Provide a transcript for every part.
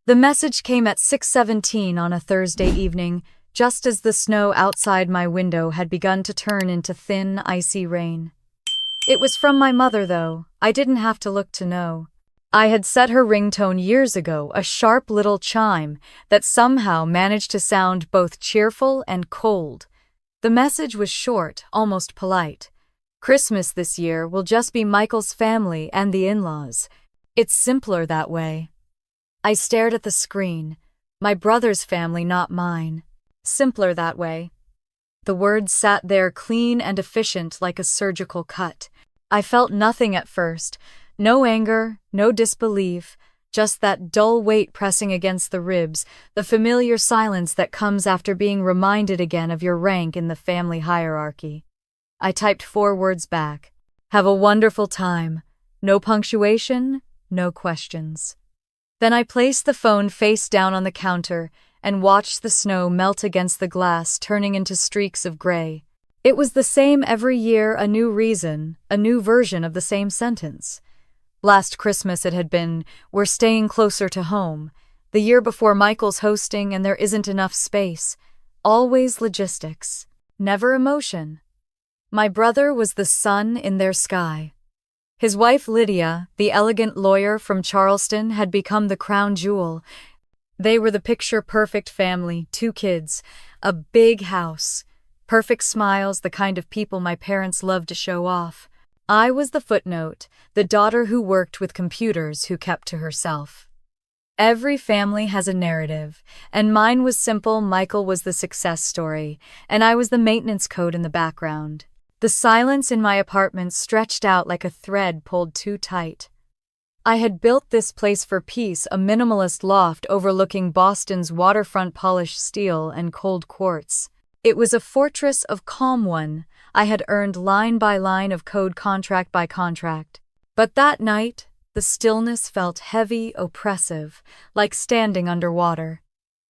The message came at 6:17 on a Thursday evening, just as the snow outside my window had begun to turn into thin, icy rain. It was from my mother, though. I didn't have to look to know. I had set her ringtone years ago, a sharp little chime that somehow managed to sound both cheerful and cold. The message was short, almost polite. Christmas this year will just be Michael's family and the in-laws. It's simpler that way. I stared at the screen. My brother's family, not mine. Simpler that way. The words sat there clean and efficient like a surgical cut. I felt nothing at first. No anger, no disbelief, just that dull weight pressing against the ribs, the familiar silence that comes after being reminded again of your rank in the family hierarchy. I typed 4 words back. Have a wonderful time. No punctuation, no questions. Then I placed the phone face down on the counter and watched the snow melt against the glass, turning into streaks of gray. It was the same every year, a new reason, a new version of the same sentence. Last Christmas it had been, we're staying closer to home. The year before, Michael's hosting and there isn't enough space. Always logistics, never emotion. My brother was the sun in their sky. His wife Lydia, the elegant lawyer from Charleston, had become the crown jewel. They were the picture-perfect family, 2 kids, a big house, perfect smiles, the kind of people my parents loved to show off. I was the footnote, the daughter who worked with computers, who kept to herself. Every family has a narrative, and mine was simple. Michael was the success story, and I was the maintenance code in the background. The silence in my apartment stretched out like a thread pulled too tight. I had built this place for peace, a minimalist loft overlooking Boston's waterfront, polished steel and cold quartz. It was a fortress of calm, one I had earned line by line of code, contract by contract. But that night, the stillness felt heavy, oppressive, like standing underwater.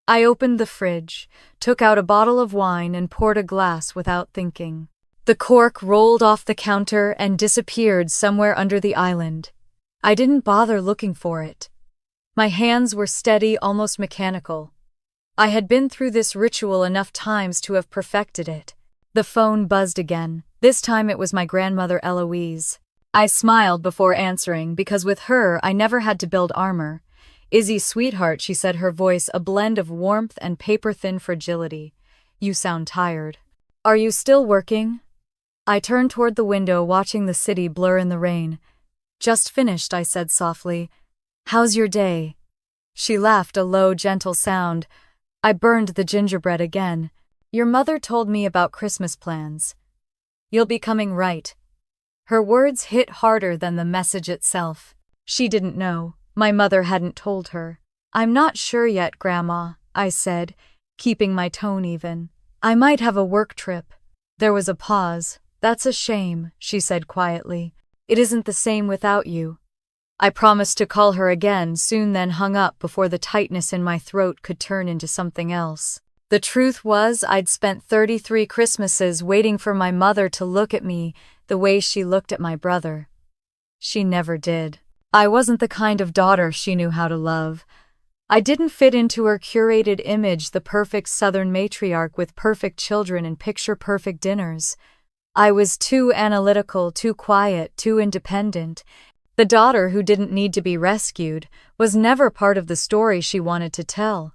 I opened the fridge, took out a bottle of wine and poured a glass without thinking. The cork rolled off the counter and disappeared somewhere under the island. I didn't bother looking for it. My hands were steady, almost mechanical. I had been through this ritual enough times to have perfected it. The phone buzzed again. This time it was my grandmother Eloise. I smiled before answering, because with her I never had to build armor. Izzy, sweetheart, she said, her voice a blend of warmth and paper-thin fragility. You sound tired. Are you still working? I turned toward the window, watching the city blur in the rain. Just finished, I said softly. How's your day? She laughed, a low, gentle sound. I burned the gingerbread again. Your mother told me about Christmas plans. You'll be coming, right? Her words hit harder than the message itself. She didn't know. My mother hadn't told her. I'm not sure yet, Grandma, I said, keeping my tone even. I might have a work trip. There was a pause. That's a shame, she said quietly. It isn't the same without you. I promised to call her again soon, then hung up before the tightness in my throat could turn into something else. The truth was, I'd spent 33 Christmases waiting for my mother to look at me the way she looked at my brother. She never did. I wasn't the kind of daughter she knew how to love. I didn't fit into her curated image, the perfect Southern matriarch with perfect children and picture-perfect dinners. I was too analytical, too quiet, too independent. The daughter who didn't need to be rescued was never part of the story she wanted to tell.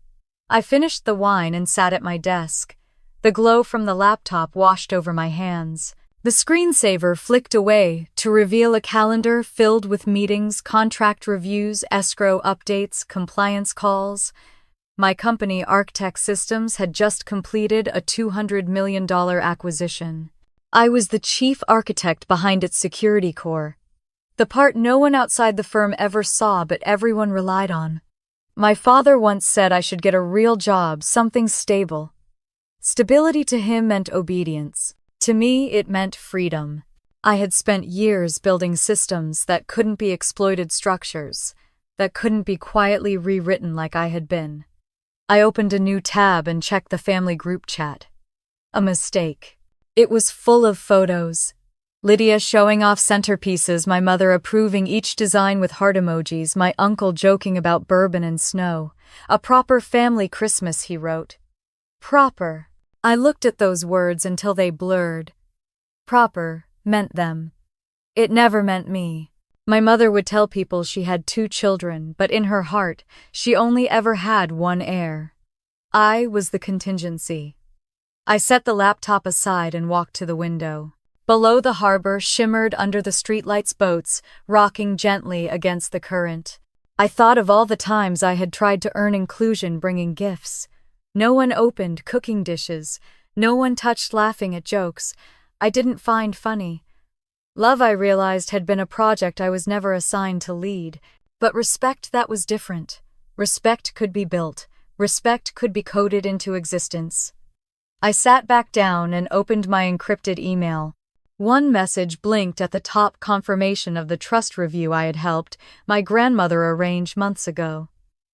I finished the wine and sat at my desk. The glow from the laptop washed over my hands. The screensaver flicked away to reveal a calendar filled with meetings, contract reviews, escrow updates, compliance calls. My company, Architect Systems, had just completed a $200 million acquisition. I was the chief architect behind its security core, the part no one outside the firm ever saw but everyone relied on. My father once said I should get a real job, something stable. Stability to him meant obedience. To me, it meant freedom. I had spent years building systems that couldn't be exploited, structures that couldn't be quietly rewritten like I had been. I opened a new tab and checked the family group chat. A mistake. It was full of photos, Lydia showing off centerpieces, my mother approving each design with heart emojis, my uncle joking about bourbon and snow. A proper family Christmas, he wrote. Proper. I looked at those words until they blurred. Proper meant them. It never meant me. My mother would tell people she had 2 children, but in her heart, she only ever had one heir. I was the contingency. I set the laptop aside and walked to the window. Below the harbor shimmered under the streetlights boats, rocking gently against the current. I thought of all the times I had tried to earn inclusion bringing gifts. No one opened cooking dishes. No one touched laughing at jokes I didn't find funny. Love, I realized, had been a project I was never assigned to lead. But respect, that was different. Respect could be built. Respect could be coded into existence. I sat back down and opened my encrypted email. One message blinked at the top, confirmation of the trust review I had helped my grandmother arrange months ago.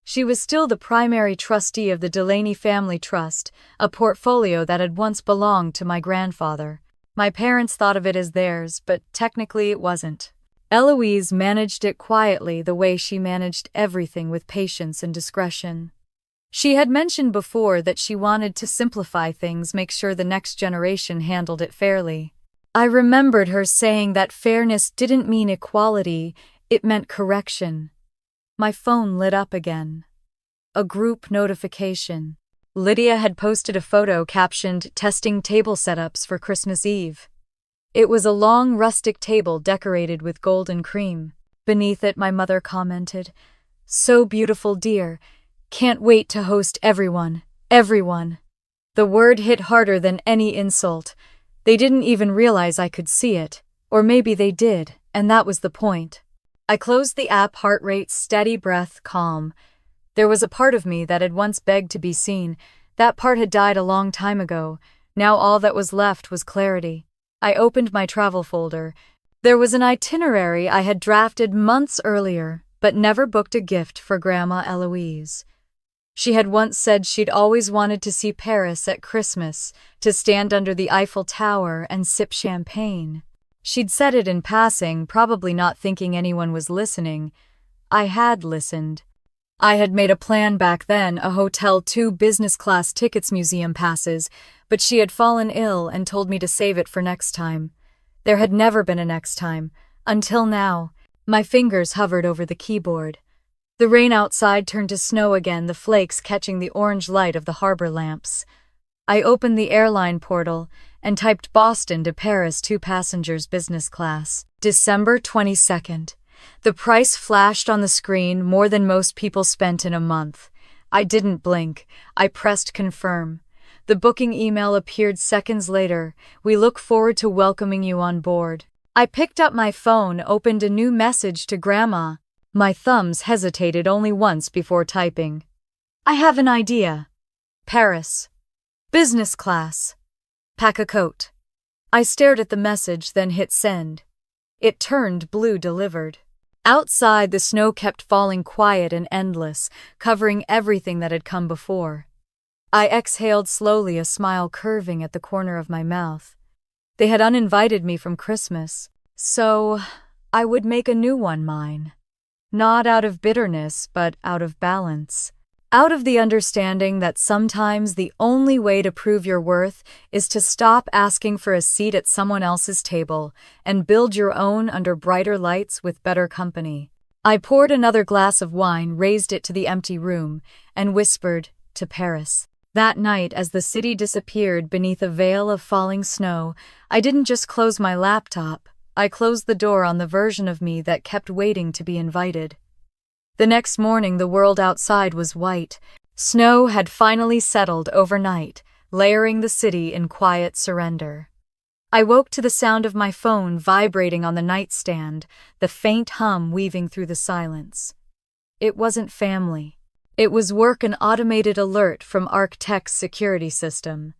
She was still the primary trustee of the Delaney Family Trust, a portfolio that had once belonged to my grandfather. My parents thought of it as theirs, but technically it wasn't. Eloise managed it quietly, the way she managed everything, with patience and discretion. She had mentioned before that she wanted to simplify things, make sure the next generation handled it fairly. I remembered her saying that fairness didn't mean equality, it meant correction. My phone lit up again. A group notification. Lydia had posted a photo captioned, "Testing table setups for Christmas Eve." It was a long, rustic table decorated with golden cream. Beneath it, my mother commented, "So beautiful, dear. Can't wait to host everyone. Everyone." The word hit harder than any insult. They didn't even realize I could see it. Or maybe they did, and that was the point. I closed the app, heart rate steady, breath calm. There was a part of me that had once begged to be seen. That part had died a long time ago. Now all that was left was clarity. I opened my travel folder. There was an itinerary I had drafted months earlier, but never booked a gift for Grandma Eloise. She had once said she'd always wanted to see Paris at Christmas, to stand under the Eiffel Tower and sip champagne. She'd said it in passing, probably not thinking anyone was listening. I had listened. I had made a plan back then, a hotel, 2 business-class tickets, museum passes, but she had fallen ill and told me to save it for next time. There had never been a next time, until now. My fingers hovered over the keyboard. The rain outside turned to snow again, the flakes catching the orange light of the harbor lamps. I opened the airline portal and typed Boston to Paris, 2 passengers, business class. December 22nd. The price flashed on the screen, more than most people spent in a month. I didn't blink. I pressed confirm. The booking email appeared seconds later. "We look forward to welcoming you on board." I picked up my phone, opened a new message to Grandma. My thumbs hesitated only once before typing. "I have an idea. Paris. Business class. Pack a coat." I stared at the message, then hit send. It turned blue, delivered. Outside, the snow kept falling, quiet and endless, covering everything that had come before. I exhaled slowly, a smile curving at the corner of my mouth. They had uninvited me from Christmas, so I would make a new one mine. Not out of bitterness, but out of balance. Out of the understanding that sometimes the only way to prove your worth is to stop asking for a seat at someone else's table and build your own under brighter lights with better company. I poured another glass of wine, raised it to the empty room, and whispered, "To Paris." That night, as the city disappeared beneath a veil of falling snow, I didn't just close my laptop, I closed the door on the version of me that kept waiting to be invited. The next morning, the world outside was white. Snow had finally settled overnight, layering the city in quiet surrender. I woke to the sound of my phone vibrating on the nightstand, the faint hum weaving through the silence. It wasn't family. It was work, an automated alert from ArcTech's security system.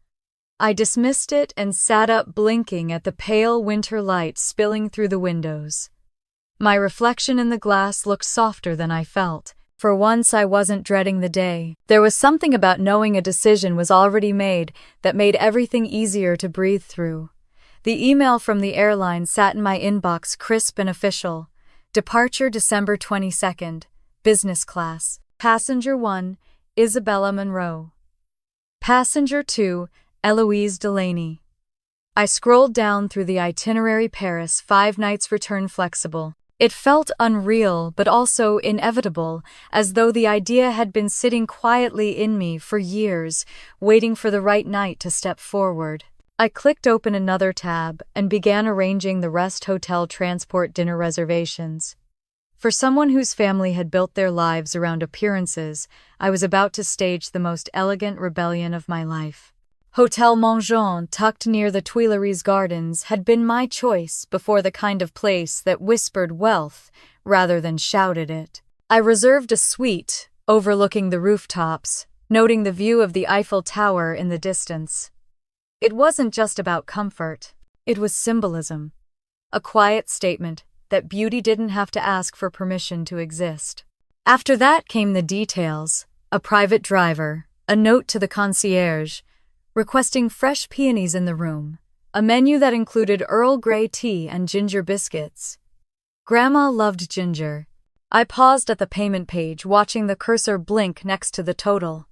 I dismissed it and sat up, blinking at the pale winter light spilling through the windows. My reflection in the glass looked softer than I felt. For once, I wasn't dreading the day. There was something about knowing a decision was already made that made everything easier to breathe through. The email from the airline sat in my inbox, crisp and official. Departure December 22nd, business class. Passenger 1, Isabella Monroe. Passenger 2, Eloise Delaney. I scrolled down through the itinerary. Paris, 5 nights, return flexible. It felt unreal, but also inevitable, as though the idea had been sitting quietly in me for years, waiting for the right night to step forward. I clicked open another tab and began arranging the rest hotel transport dinner reservations. For someone whose family had built their lives around appearances, I was about to stage the most elegant rebellion of my life. Hotel Mongeon, tucked near the Tuileries Gardens, had been my choice before, the kind of place that whispered wealth rather than shouted it. I reserved a suite overlooking the rooftops, noting the view of the Eiffel Tower in the distance. It wasn't just about comfort, it was symbolism. A quiet statement that beauty didn't have to ask for permission to exist. After that came the details: a private driver, a note to the concierge, requesting fresh peonies in the room, a menu that included Earl Grey tea and ginger biscuits. Grandma loved ginger. I paused at the payment page, watching the cursor blink next to the total.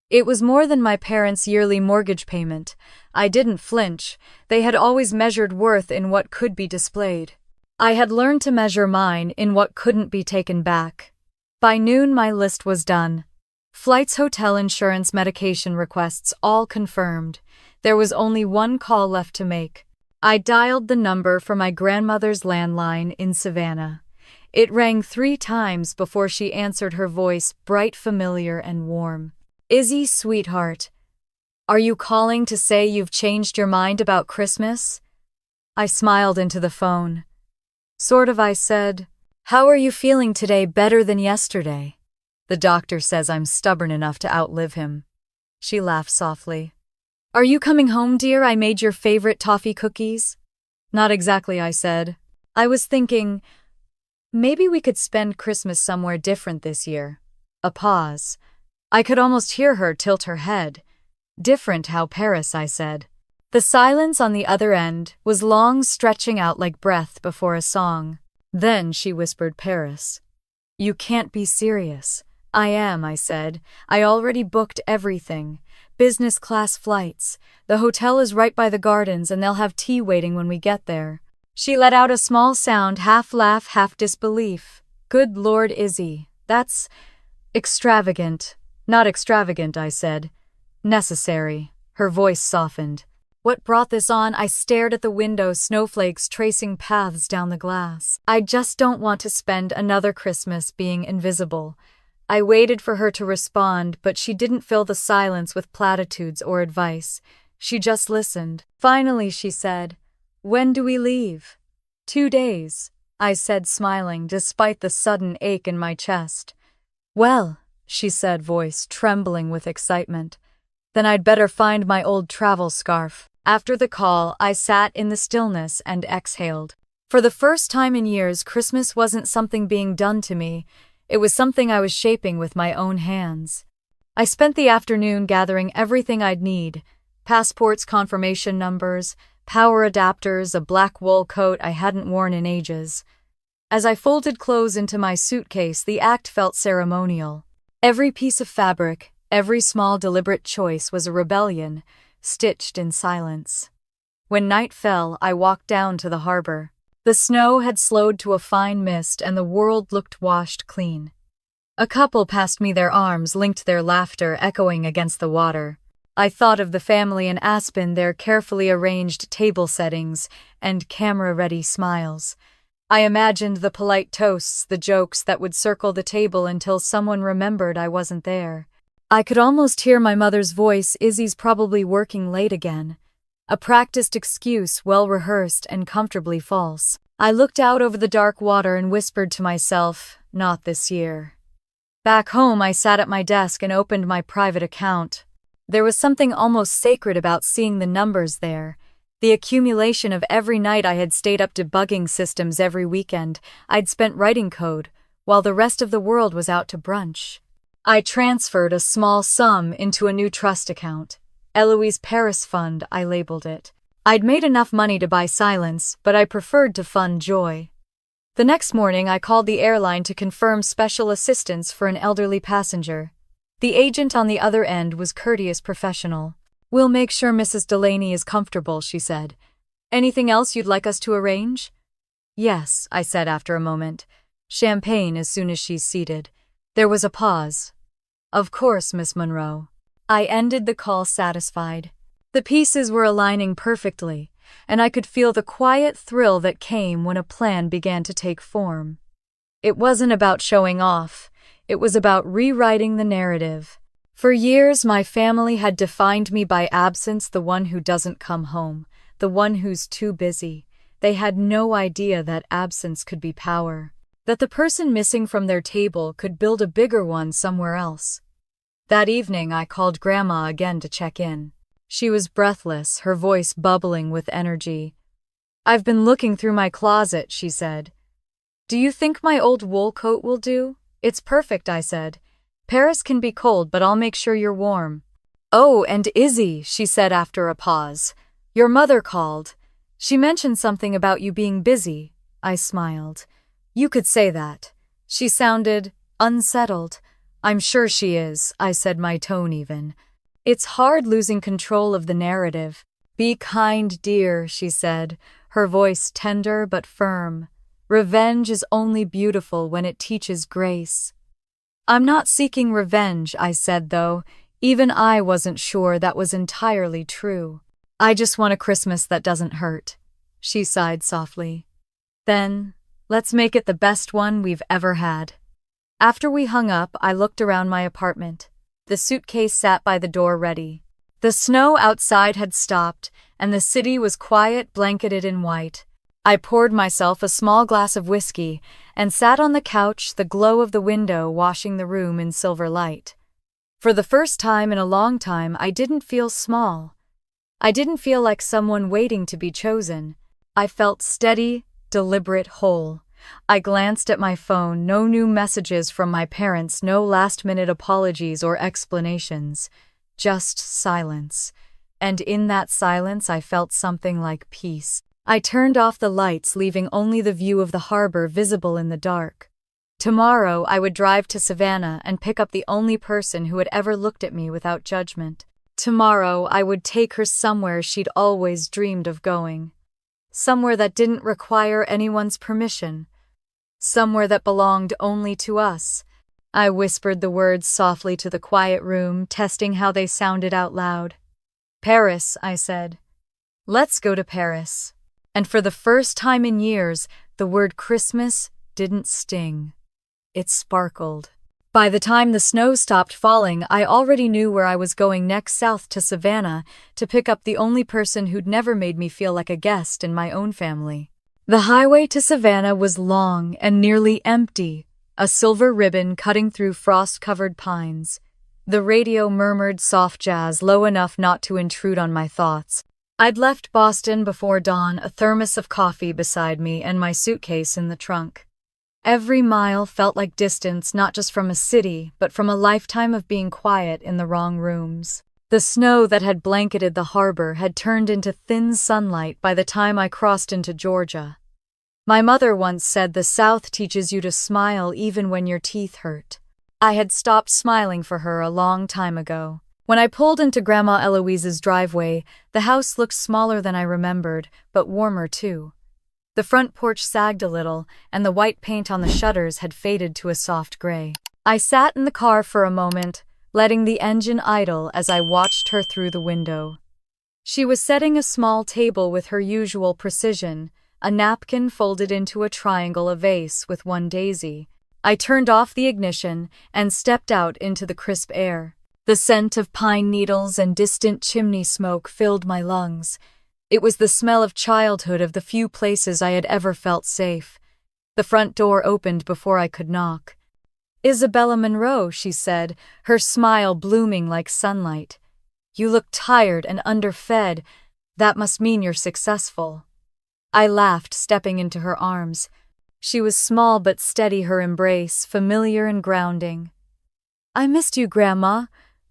It was more than my parents' yearly mortgage payment. I didn't flinch. They had always measured worth in what could be displayed. I had learned to measure mine in what couldn't be taken back. By noon, my list was done. Flights, hotel, insurance, medication requests, all confirmed. There was only one call left to make. I dialed the number for my grandmother's landline in Savannah. It rang 3 times before she answered, her voice bright, familiar, and warm. "Izzy, sweetheart, are you calling to say you've changed your mind about Christmas?" I smiled into the phone. "Sort of," I said. "How are you feeling today? Better than yesterday?" "The doctor says I'm stubborn enough to outlive him." She laughed softly. "Are you coming home, dear? I made your favorite toffee cookies." "Not exactly," I said. "I was thinking, maybe we could spend Christmas somewhere different this year." A pause. I could almost hear her tilt her head. "Different? How? Paris?" I said. The silence on the other end was long, stretching out like breath before a song. Then she whispered, "Paris. You can't be serious." "I am," I said. "I already booked everything. Business class flights. The hotel is right by the gardens and they'll have tea waiting when we get there." She let out a small sound, half laugh, half disbelief. "Good Lord, Izzy, that's extravagant." "Not extravagant," I said. "Necessary." Her voice softened. "What brought this on?" I stared at the window, snowflakes tracing paths down the glass. "I just don't want to spend another Christmas being invisible." I waited for her to respond, but she didn't fill the silence with platitudes or advice. She just listened. Finally, she said, "When do we leave?" 2 days, I said, smiling despite the sudden ache in my chest. "Well," she said, voice trembling with excitement, "then I'd better find my old travel scarf." After the call, I sat in the stillness and exhaled. For the first time in years, Christmas wasn't something being done to me. It was something I was shaping with my own hands. I spent the afternoon gathering everything I'd need: passports, confirmation numbers, power adapters, a black wool coat I hadn't worn in ages. As I folded clothes into my suitcase, the act felt ceremonial. Every piece of fabric, every small deliberate choice was a rebellion, stitched in silence. When night fell, I walked down to the harbor. The snow had slowed to a fine mist and the world looked washed clean. A couple passed me, their arms linked, their laughter echoing against the water. I thought of the family in Aspen, their carefully arranged table settings and camera-ready smiles. I imagined the polite toasts, the jokes that would circle the table until someone remembered I wasn't there. I could almost hear my mother's voice, "Izzy's probably working late again." A practiced excuse, well-rehearsed and comfortably false. I looked out over the dark water and whispered to myself, "Not this year." Back home, I sat at my desk and opened my private account. There was something almost sacred about seeing the numbers there. The accumulation of every night I had stayed up debugging systems, every weekend I'd spent writing code, while the rest of the world was out to brunch. I transferred a small sum into a new trust account. Eloise Paris Fund, I labeled it. I'd made enough money to buy silence, but I preferred to fund joy. The next morning, I called the airline to confirm special assistance for an elderly passenger. The agent on the other end was courteous professional. "We'll make sure Mrs. Delaney is comfortable," she said. "Anything else you'd like us to arrange?" "Yes," I said after a moment. "Champagne as soon as she's seated." There was a pause. "Of course, Miss Monroe." I ended the call satisfied. The pieces were aligning perfectly, and I could feel the quiet thrill that came when a plan began to take form. It wasn't about showing off, it was about rewriting the narrative. For years, my family had defined me by absence, the one who doesn't come home, the one who's too busy. They had no idea that absence could be power, that the person missing from their table could build a bigger one somewhere else. That evening, I called Grandma again to check in. She was breathless, her voice bubbling with energy. "I've been looking through my closet," she said. "Do you think my old wool coat will do?" "It's perfect," I said. "Paris can be cold, but I'll make sure you're warm." "Oh, and Izzy," she said after a pause. "Your mother called. She mentioned something about you being busy." I smiled. "You could say that." She sounded unsettled. "I'm sure she is," I said, my tone even. "It's hard losing control of the narrative." "Be kind, dear," she said, her voice tender but firm. "Revenge is only beautiful when it teaches grace." "I'm not seeking revenge," I said, though even I wasn't sure that was entirely true. "I just want a Christmas that doesn't hurt." She sighed softly. "Then, let's make it the best one we've ever had." After we hung up, I looked around my apartment. The suitcase sat by the door ready. The snow outside had stopped, and the city was quiet, blanketed in white. I poured myself a small glass of whiskey and sat on the couch, the glow of the window washing the room in silver light. For the first time in a long time, I didn't feel small. I didn't feel like someone waiting to be chosen. I felt steady, deliberate, whole. I glanced at my phone, no new messages from my parents, no last-minute apologies or explanations. Just silence. And in that silence, I felt something like peace. I turned off the lights, leaving only the view of the harbor visible in the dark. Tomorrow, I would drive to Savannah and pick up the only person who had ever looked at me without judgment. Tomorrow, I would take her somewhere she'd always dreamed of going. Somewhere that didn't require anyone's permission. Somewhere that belonged only to us. I whispered the words softly to the quiet room, testing how they sounded out loud. "Paris," I said. "Let's go to Paris." And for the first time in years, the word Christmas didn't sting. It sparkled. By the time the snow stopped falling, I already knew where I was going next, south to Savannah, to pick up the only person who'd never made me feel like a guest in my own family. The highway to Savannah was long and nearly empty, a silver ribbon cutting through frost-covered pines. The radio murmured soft jazz, low enough not to intrude on my thoughts. I'd left Boston before dawn, a thermos of coffee beside me and my suitcase in the trunk. Every mile felt like distance, not just from a city, but from a lifetime of being quiet in the wrong rooms. The snow that had blanketed the harbor had turned into thin sunlight by the time I crossed into Georgia. My mother once said the South teaches you to smile even when your teeth hurt. I had stopped smiling for her a long time ago. When I pulled into Grandma Eloise's driveway, the house looked smaller than I remembered, but warmer too. The front porch sagged a little, and the white paint on the shutters had faded to a soft gray. I sat in the car for a moment, letting the engine idle as I watched her through the window. She was setting a small table with her usual precision, a napkin folded into a triangle, a vase with one daisy. I turned off the ignition and stepped out into the crisp air. The scent of pine needles and distant chimney smoke filled my lungs. It was the smell of childhood, of the few places I had ever felt safe. The front door opened before I could knock. "Isabella Monroe," she said, her smile blooming like sunlight. "You look tired and underfed. That must mean you're successful." I laughed, stepping into her arms. She was small but steady, her embrace familiar and grounding. "I missed you, Grandma."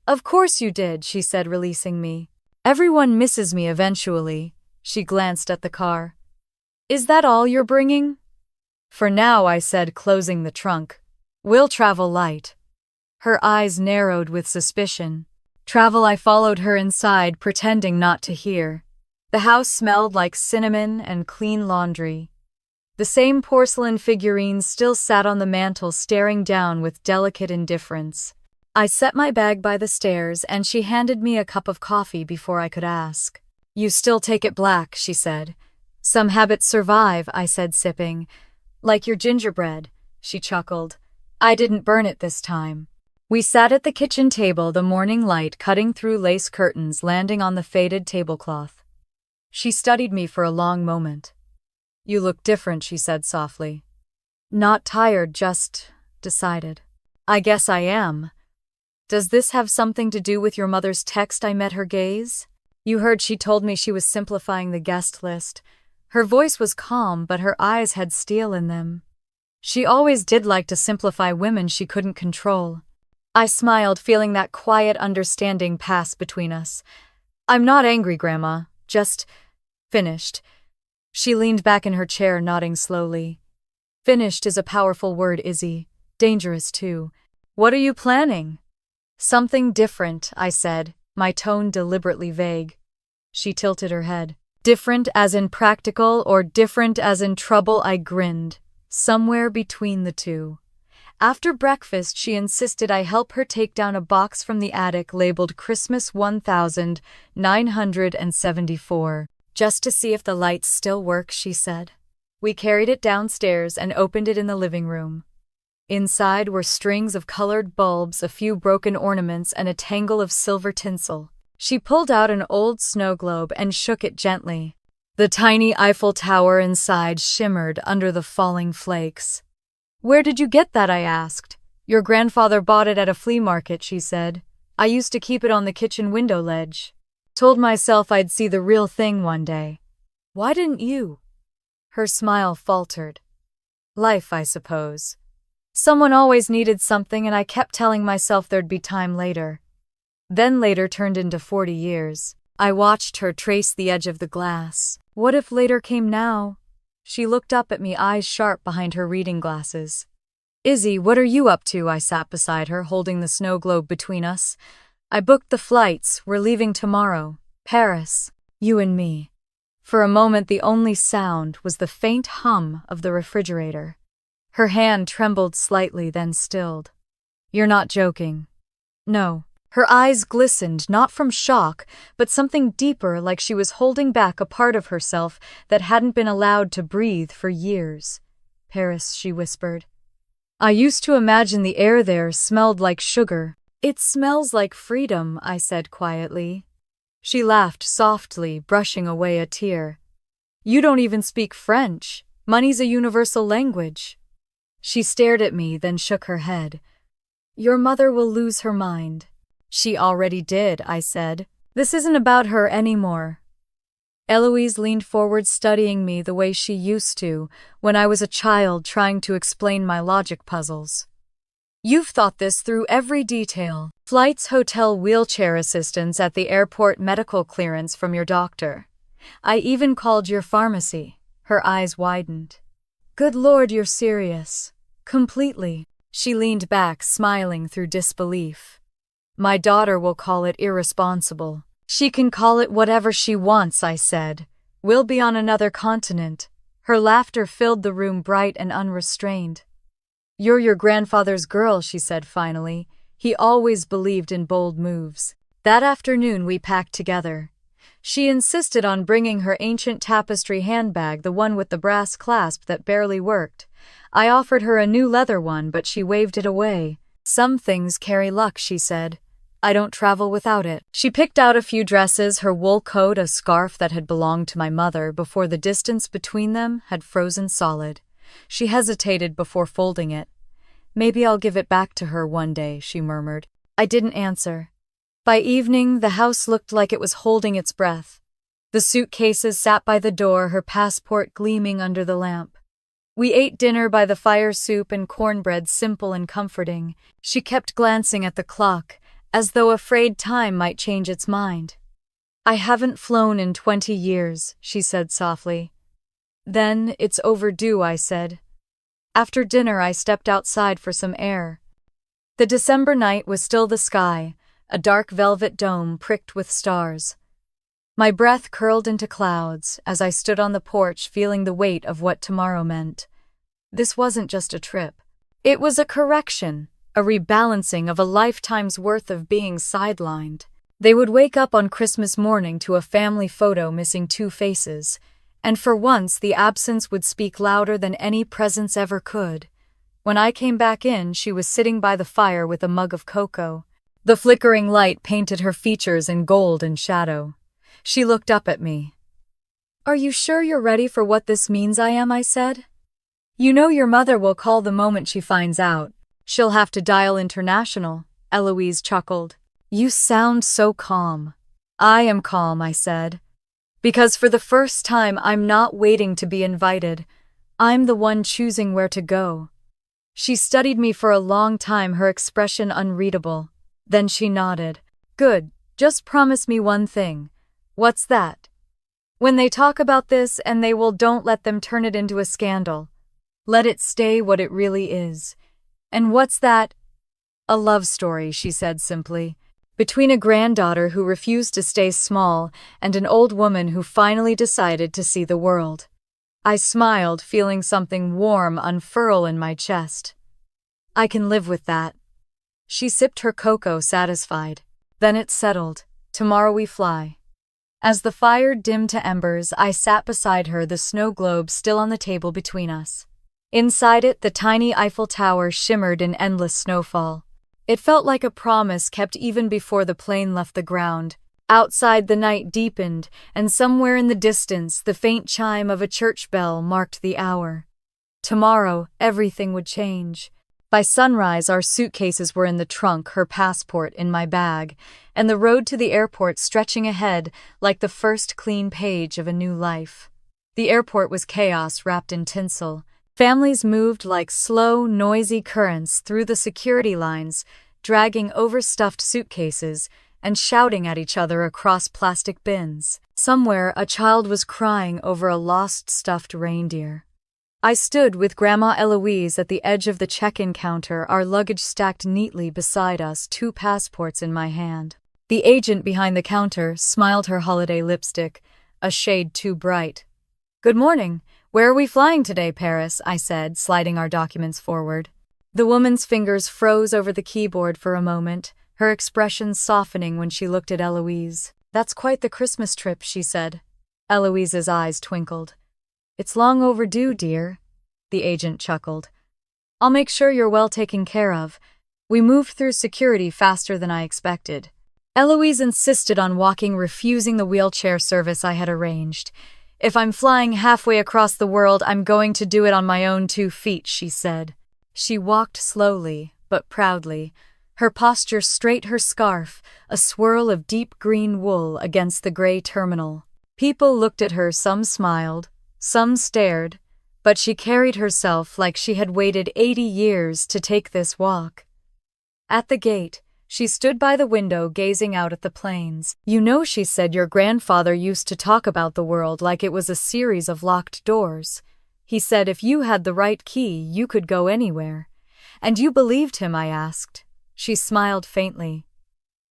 "Of course you did," she said, releasing me. "Everyone misses me eventually. She glanced at the car. Is that all you're bringing? For now, I said, closing the trunk. We'll travel light. Her eyes narrowed with suspicion. Travel. I followed her inside, pretending not to hear. The house smelled like cinnamon and clean laundry. The same porcelain figurines still sat on the mantel, staring down with delicate indifference. I set my bag by the stairs, and she handed me a cup of coffee before I could ask. You still take it black, she said. Some habits survive, I said, sipping. Like your gingerbread, she chuckled. I didn't burn it this time. We sat at the kitchen table, the morning light cutting through lace curtains, landing on the faded tablecloth. She studied me for a long moment. You look different, she said softly. Not tired, just decided. I guess I am. Does this have something to do with your mother's text? I met her gaze. You heard she told me she was simplifying the guest list. Her voice was calm, but her eyes had steel in them. She always did like to simplify women she couldn't control. I smiled, feeling that quiet understanding pass between us. I'm not angry, Grandma, just finished. She leaned back in her chair, nodding slowly. Finished is a powerful word, Izzy. Dangerous, too. What are you planning? Something different, I said, my tone deliberately vague. She tilted her head. Different as in practical or different as in trouble? I grinned. Somewhere between the two. After breakfast, she insisted I help her take down a box from the attic labeled Christmas 1974. Just to see if the lights still work, she said. We carried it downstairs and opened it in the living room. Inside were strings of colored bulbs, a few broken ornaments, and a tangle of silver tinsel. She pulled out an old snow globe and shook it gently. The tiny Eiffel Tower inside shimmered under the falling flakes. Where did you get that? I asked. Your grandfather bought it at a flea market, she said. I used to keep it on the kitchen window ledge. Told myself I'd see the real thing one day. Why didn't you? Her smile faltered. Life, I suppose. Someone always needed something, and I kept telling myself there'd be time later. Then later turned into 40 years. I watched her trace the edge of the glass. What if later came now? She looked up at me, eyes sharp behind her reading glasses. Izzy, what are you up to? I sat beside her, holding the snow globe between us. I booked the flights. We're leaving tomorrow. Paris. You and me. For a moment, the only sound was the faint hum of the refrigerator. Her hand trembled slightly, then stilled. You're not joking. No. Her eyes glistened, not from shock, but something deeper, like she was holding back a part of herself that hadn't been allowed to breathe for years. Paris, she whispered. I used to imagine the air there smelled like sugar. It smells like freedom, I said quietly. She laughed softly, brushing away a tear. You don't even speak French. Money's a universal language. She stared at me, then shook her head. Your mother will lose her mind. She already did, I said. This isn't about her anymore. Eloise leaned forward, studying me the way she used to when I was a child trying to explain my logic puzzles. You've thought this through every detail. Flights, hotel, wheelchair assistance at the airport, medical clearance from your doctor. I even called your pharmacy. Her eyes widened. Good Lord, you're serious. Completely. She leaned back, smiling through disbelief. My daughter will call it irresponsible. She can call it whatever she wants, I said. We'll be on another continent. Her laughter filled the room, bright and unrestrained. You're your grandfather's girl, she said finally. He always believed in bold moves. That afternoon we packed together. She insisted on bringing her ancient tapestry handbag, the one with the brass clasp that barely worked. I offered her a new leather one, but she waved it away. Some things carry luck, she said. I don't travel without it. She picked out a few dresses, her wool coat, a scarf that had belonged to my mother before the distance between them had frozen solid. She hesitated before folding it. Maybe I'll give it back to her one day, she murmured. I didn't answer. By evening, the house looked like it was holding its breath. The suitcases sat by the door, her passport gleaming under the lamp. We ate dinner by the fire, soup and cornbread, simple and comforting. She kept glancing at the clock, as though afraid time might change its mind. I haven't flown in 20 years, she said softly. Then, it's overdue, I said. After dinner, I stepped outside for some air. The December night was still the sky, a dark velvet dome pricked with stars. My breath curled into clouds as I stood on the porch feeling the weight of what tomorrow meant. This wasn't just a trip. It was a correction, a rebalancing of a lifetime's worth of being sidelined. They would wake up on Christmas morning to a family photo missing 2 faces, and for once the absence would speak louder than any presence ever could. When I came back in, she was sitting by the fire with a mug of cocoa. The flickering light painted her features in gold and shadow. She looked up at me. "Are you sure you're ready for what this means I am?" I said. "You know your mother will call the moment she finds out. She'll have to dial international," Eloise chuckled. "You sound so calm." "I am calm," I said. "Because for the first time I'm not waiting to be invited. I'm the one choosing where to go." She studied me for a long time, her expression unreadable. Then she nodded. "Good, just promise me one thing." "What's that?" "When they talk about this and they will, don't let them turn it into a scandal. Let it stay what it really is." "And what's that?" "A love story," she said simply. "Between a granddaughter who refused to stay small and an old woman who finally decided to see the world." I smiled, feeling something warm unfurl in my chest. "I can live with that." She sipped her cocoa, satisfied. Then it settled. Tomorrow we fly. As the fire dimmed to embers, I sat beside her, the snow globe still on the table between us. Inside it, the tiny Eiffel Tower shimmered in endless snowfall. It felt like a promise kept even before the plane left the ground. Outside, the night deepened, and somewhere in the distance, the faint chime of a church bell marked the hour. Tomorrow, everything would change. By sunrise, our suitcases were in the trunk, her passport in my bag, and the road to the airport stretching ahead like the first clean page of a new life. The airport was chaos wrapped in tinsel. Families moved like slow, noisy currents through the security lines, dragging overstuffed suitcases and shouting at each other across plastic bins. Somewhere, a child was crying over a lost stuffed reindeer. I stood with Grandma Eloise at the edge of the check-in counter, our luggage stacked neatly beside us, 2 passports in my hand. The agent behind the counter smiled, her holiday lipstick a shade too bright. "Good morning. Where are we flying today, Paris?" I said, sliding our documents forward. The woman's fingers froze over the keyboard for a moment, her expression softening when she looked at Eloise. "That's quite the Christmas trip," she said. Eloise's eyes twinkled. "It's long overdue, dear," the agent chuckled. "I'll make sure you're well taken care of." We moved through security faster than I expected. Eloise insisted on walking, refusing the wheelchair service I had arranged. "If I'm flying halfway across the world, I'm going to do it on my own 2 feet, she said. She walked slowly, but proudly, her posture straight, her scarf a swirl of deep green wool against the gray terminal. People looked at her, some smiled, some stared, but she carried herself like she had waited 80 years to take this walk. At the gate, she stood by the window gazing out at the plains. "You know," she said, "your grandfather used to talk about the world like it was a series of locked doors. He said if you had the right key, you could go anywhere." "And you believed him?" I asked. She smiled faintly.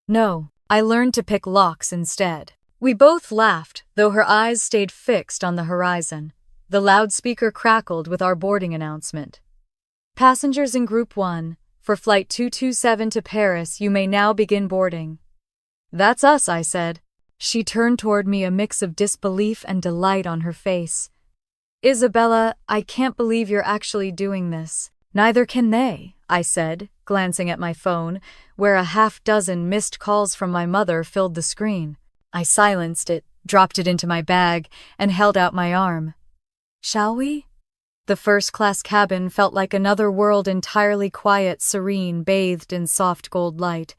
"No, I learned to pick locks instead." We both laughed, though her eyes stayed fixed on the horizon. The loudspeaker crackled with our boarding announcement. "Passengers in Group 1, for Flight 227 to Paris, you may now begin boarding." "That's us," I said. She turned toward me, a mix of disbelief and delight on her face. "Isabella, I can't believe you're actually doing this." "Neither can they," I said, glancing at my phone, where a half-dozen missed calls from my mother filled the screen. I silenced it, dropped it into my bag, and held out my arm. "Shall we?" The first-class cabin felt like another world, entirely quiet, serene, bathed in soft gold light.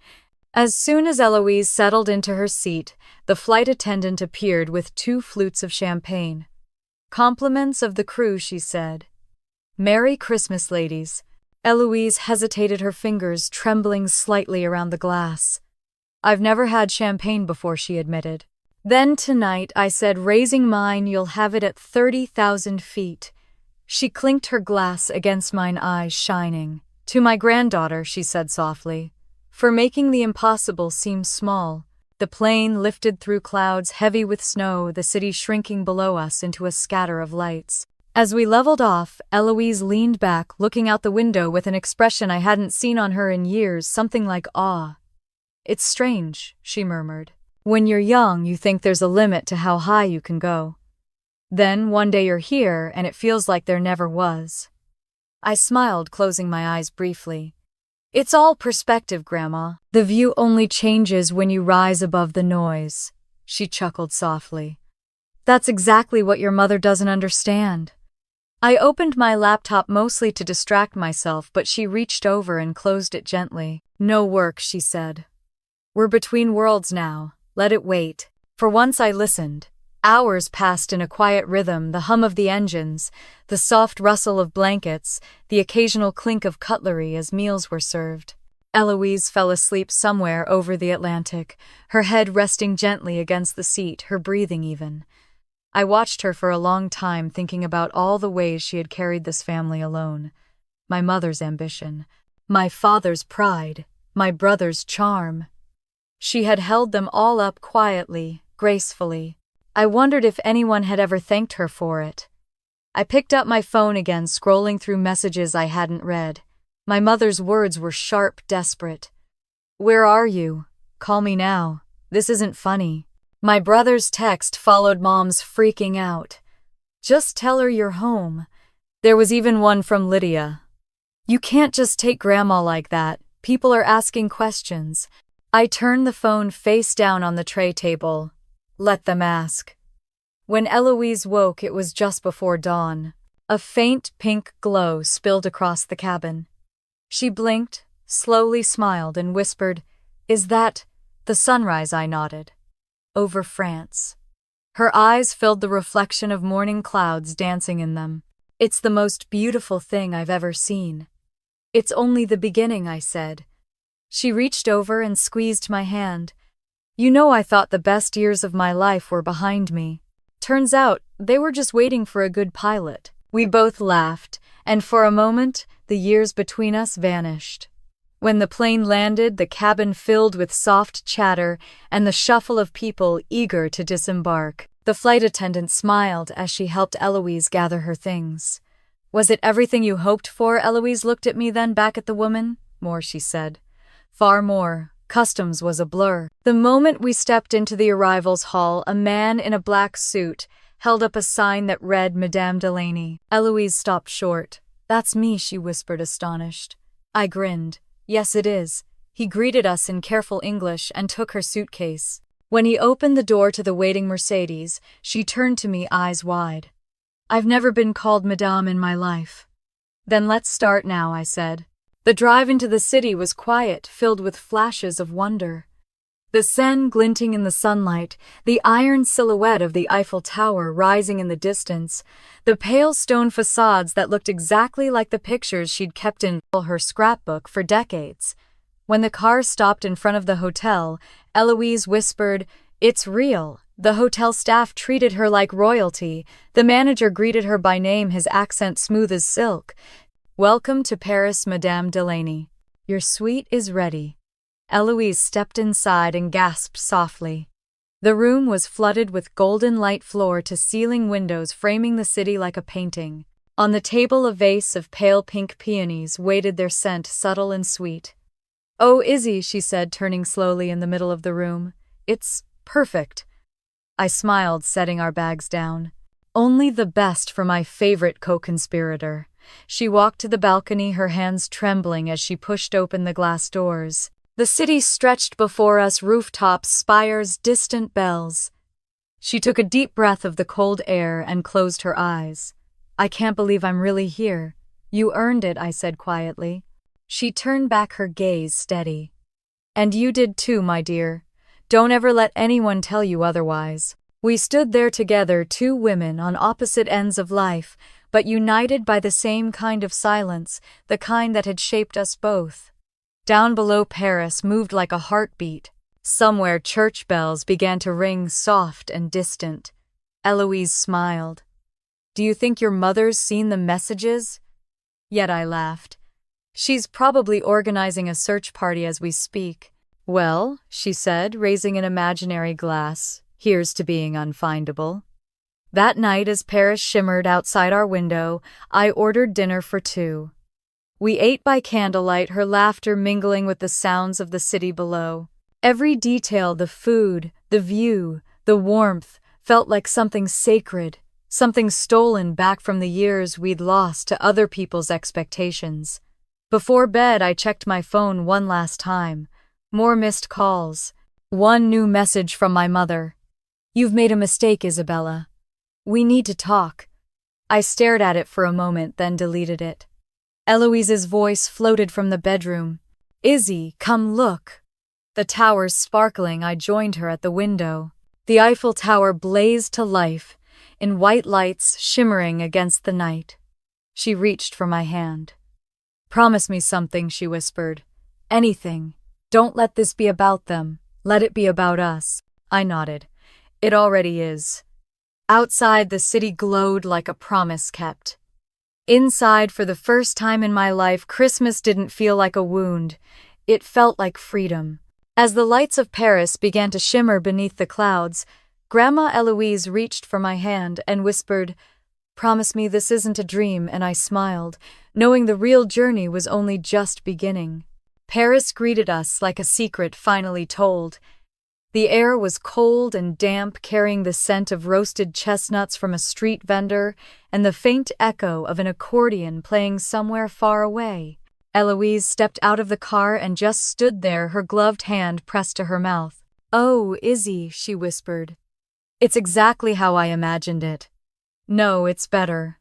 As soon as Eloise settled into her seat, the flight attendant appeared with 2 flutes of champagne. "Compliments of the crew," she said. "Merry Christmas, ladies." Eloise hesitated, her fingers trembling slightly around the glass. "I've never had champagne before," she admitted. Then tonight, I said, raising mine, you'll have it at 30,000 feet. She clinked her glass against mine, eyes shining. To my granddaughter, she said softly, for making the impossible seem small. The plane lifted through clouds heavy with snow, the city shrinking below us into a scatter of lights. As we leveled off, Eloise leaned back, looking out the window with an expression I hadn't seen on her in years, something like awe. It's strange, she murmured. When you're young, you think there's a limit to how high you can go. Then one day you're here, and it feels like there never was. I smiled, closing my eyes briefly. It's all perspective, Grandma. The view only changes when you rise above the noise. She chuckled softly. That's exactly what your mother doesn't understand. I opened my laptop mostly to distract myself, but she reached over and closed it gently. No work, she said. We're between worlds now. Let it wait. For once I listened. Hours passed in a quiet rhythm, the hum of the engines, the soft rustle of blankets, the occasional clink of cutlery as meals were served. Eloise fell asleep somewhere over the Atlantic, her head resting gently against the seat, her breathing even. I watched her for a long time, thinking about all the ways she had carried this family alone. My mother's ambition, my father's pride, my brother's charm. She had held them all up quietly, gracefully. I wondered if anyone had ever thanked her for it. I picked up my phone again, scrolling through messages I hadn't read. My mother's words were sharp, desperate. Where are you? Call me now. This isn't funny. My brother's text followed Mom's freaking out. Just tell her you're home. There was even one from Lydia. You can't just take Grandma like that. People are asking questions. I turned the phone face down on the tray table. Let them ask. When Eloise woke, it was just before dawn. A faint pink glow spilled across the cabin. She blinked, slowly smiled, and whispered, Is that the sunrise? I nodded. Over France. Her eyes filled the reflection of morning clouds dancing in them. It's the most beautiful thing I've ever seen. It's only the beginning, I said. She reached over and squeezed my hand. You know, I thought the best years of my life were behind me. Turns out, they were just waiting for a good pilot. We both laughed, and for a moment, the years between us vanished. When the plane landed, the cabin filled with soft chatter and the shuffle of people eager to disembark. The flight attendant smiled as she helped Eloise gather her things. Was it everything you hoped for? Eloise looked at me, then back at the woman. More, she said. Far more. Customs was a blur. The moment we stepped into the arrivals hall, a man in a black suit held up a sign that read Madame Delaney. Eloise stopped short. That's me, she whispered, astonished. I grinned. Yes, it is. He greeted us in careful English and took her suitcase. When he opened the door to the waiting Mercedes, she turned to me, eyes wide. I've never been called Madame in my life. Then let's start now, I said. The drive into the city was quiet, filled with flashes of wonder. The Seine glinting in the sunlight, the iron silhouette of the Eiffel Tower rising in the distance, the pale stone facades that looked exactly like the pictures she'd kept in her scrapbook for decades. When the car stopped in front of the hotel, Eloise whispered, It's real. The hotel staff treated her like royalty. The manager greeted her by name, his accent smooth as silk. Welcome to Paris, Madame Delaney. Your suite is ready. Eloise stepped inside and gasped softly. The room was flooded with golden light, floor-to-ceiling windows framing the city like a painting. On the table, a vase of pale pink peonies waited, their scent subtle and sweet. Oh, Izzy, she said, turning slowly in the middle of the room. It's perfect. I smiled, setting our bags down. Only the best for my favorite co-conspirator. She walked to the balcony, her hands trembling as she pushed open the glass doors. The city stretched before us, rooftops, spires, distant bells. She took a deep breath of the cold air and closed her eyes. I can't believe I'm really here. You earned it, I said quietly. She turned back, her gaze steady. And you did too, my dear. Don't ever let anyone tell you otherwise. We stood there together, two women on opposite ends of life, but united by the same kind of silence, the kind that had shaped us both. Down below, Paris moved like a heartbeat. Somewhere church bells began to ring soft and distant. Eloise smiled. Do you think your mother's seen the messages? Yet I laughed. She's probably organizing a search party as we speak. Well, she said, raising an imaginary glass, here's to being unfindable. That night, as Paris shimmered outside our window, I ordered dinner for two. We ate by candlelight, her laughter mingling with the sounds of the city below. Every detail, the food, the view, the warmth, felt like something sacred, something stolen back from the years we'd lost to other people's expectations. Before bed, I checked my phone one last time. More missed calls. One new message from my mother. You've made a mistake, Isabella. We need to talk. I stared at it for a moment, then deleted it. Eloise's voice floated from the bedroom. Izzy, come look. The tower's sparkling. I joined her at the window. The Eiffel Tower blazed to life, in white lights shimmering against the night. She reached for my hand. Promise me something, she whispered. Anything. Don't let this be about them. Let it be about us. I nodded. It already is. Outside, the city glowed like a promise kept. Inside, for the first time in my life, Christmas didn't feel like a wound. It felt like freedom. As the lights of Paris began to shimmer beneath the clouds, Grandma Eloise reached for my hand and whispered, Promise me this isn't a dream, and I smiled, knowing the real journey was only just beginning. Paris greeted us like a secret finally told. The air was cold and damp, carrying the scent of roasted chestnuts from a street vendor and the faint echo of an accordion playing somewhere far away. Eloise stepped out of the car and just stood there, her gloved hand pressed to her mouth. Oh, Izzy, she whispered. It's exactly how I imagined it. No, it's better.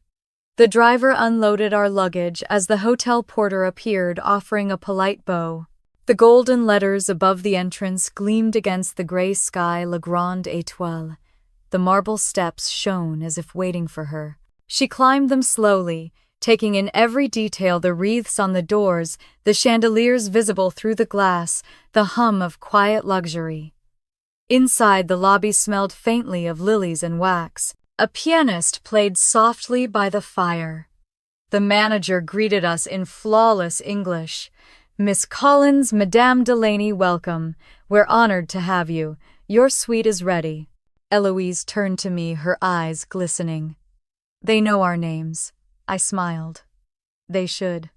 The driver unloaded our luggage as the hotel porter appeared, offering a polite bow. The golden letters above the entrance gleamed against the gray sky, La Grande Étoile. The marble steps shone as if waiting for her. She climbed them slowly, taking in every detail, the wreaths on the doors, the chandeliers visible through the glass, the hum of quiet luxury. Inside, the lobby smelled faintly of lilies and wax. A pianist played softly by the fire. The manager greeted us in flawless English. Miss Collins, Madame Delaney, welcome. We're honored to have you. Your suite is ready. Eloise turned to me, her eyes glistening. They know our names. I smiled. They should.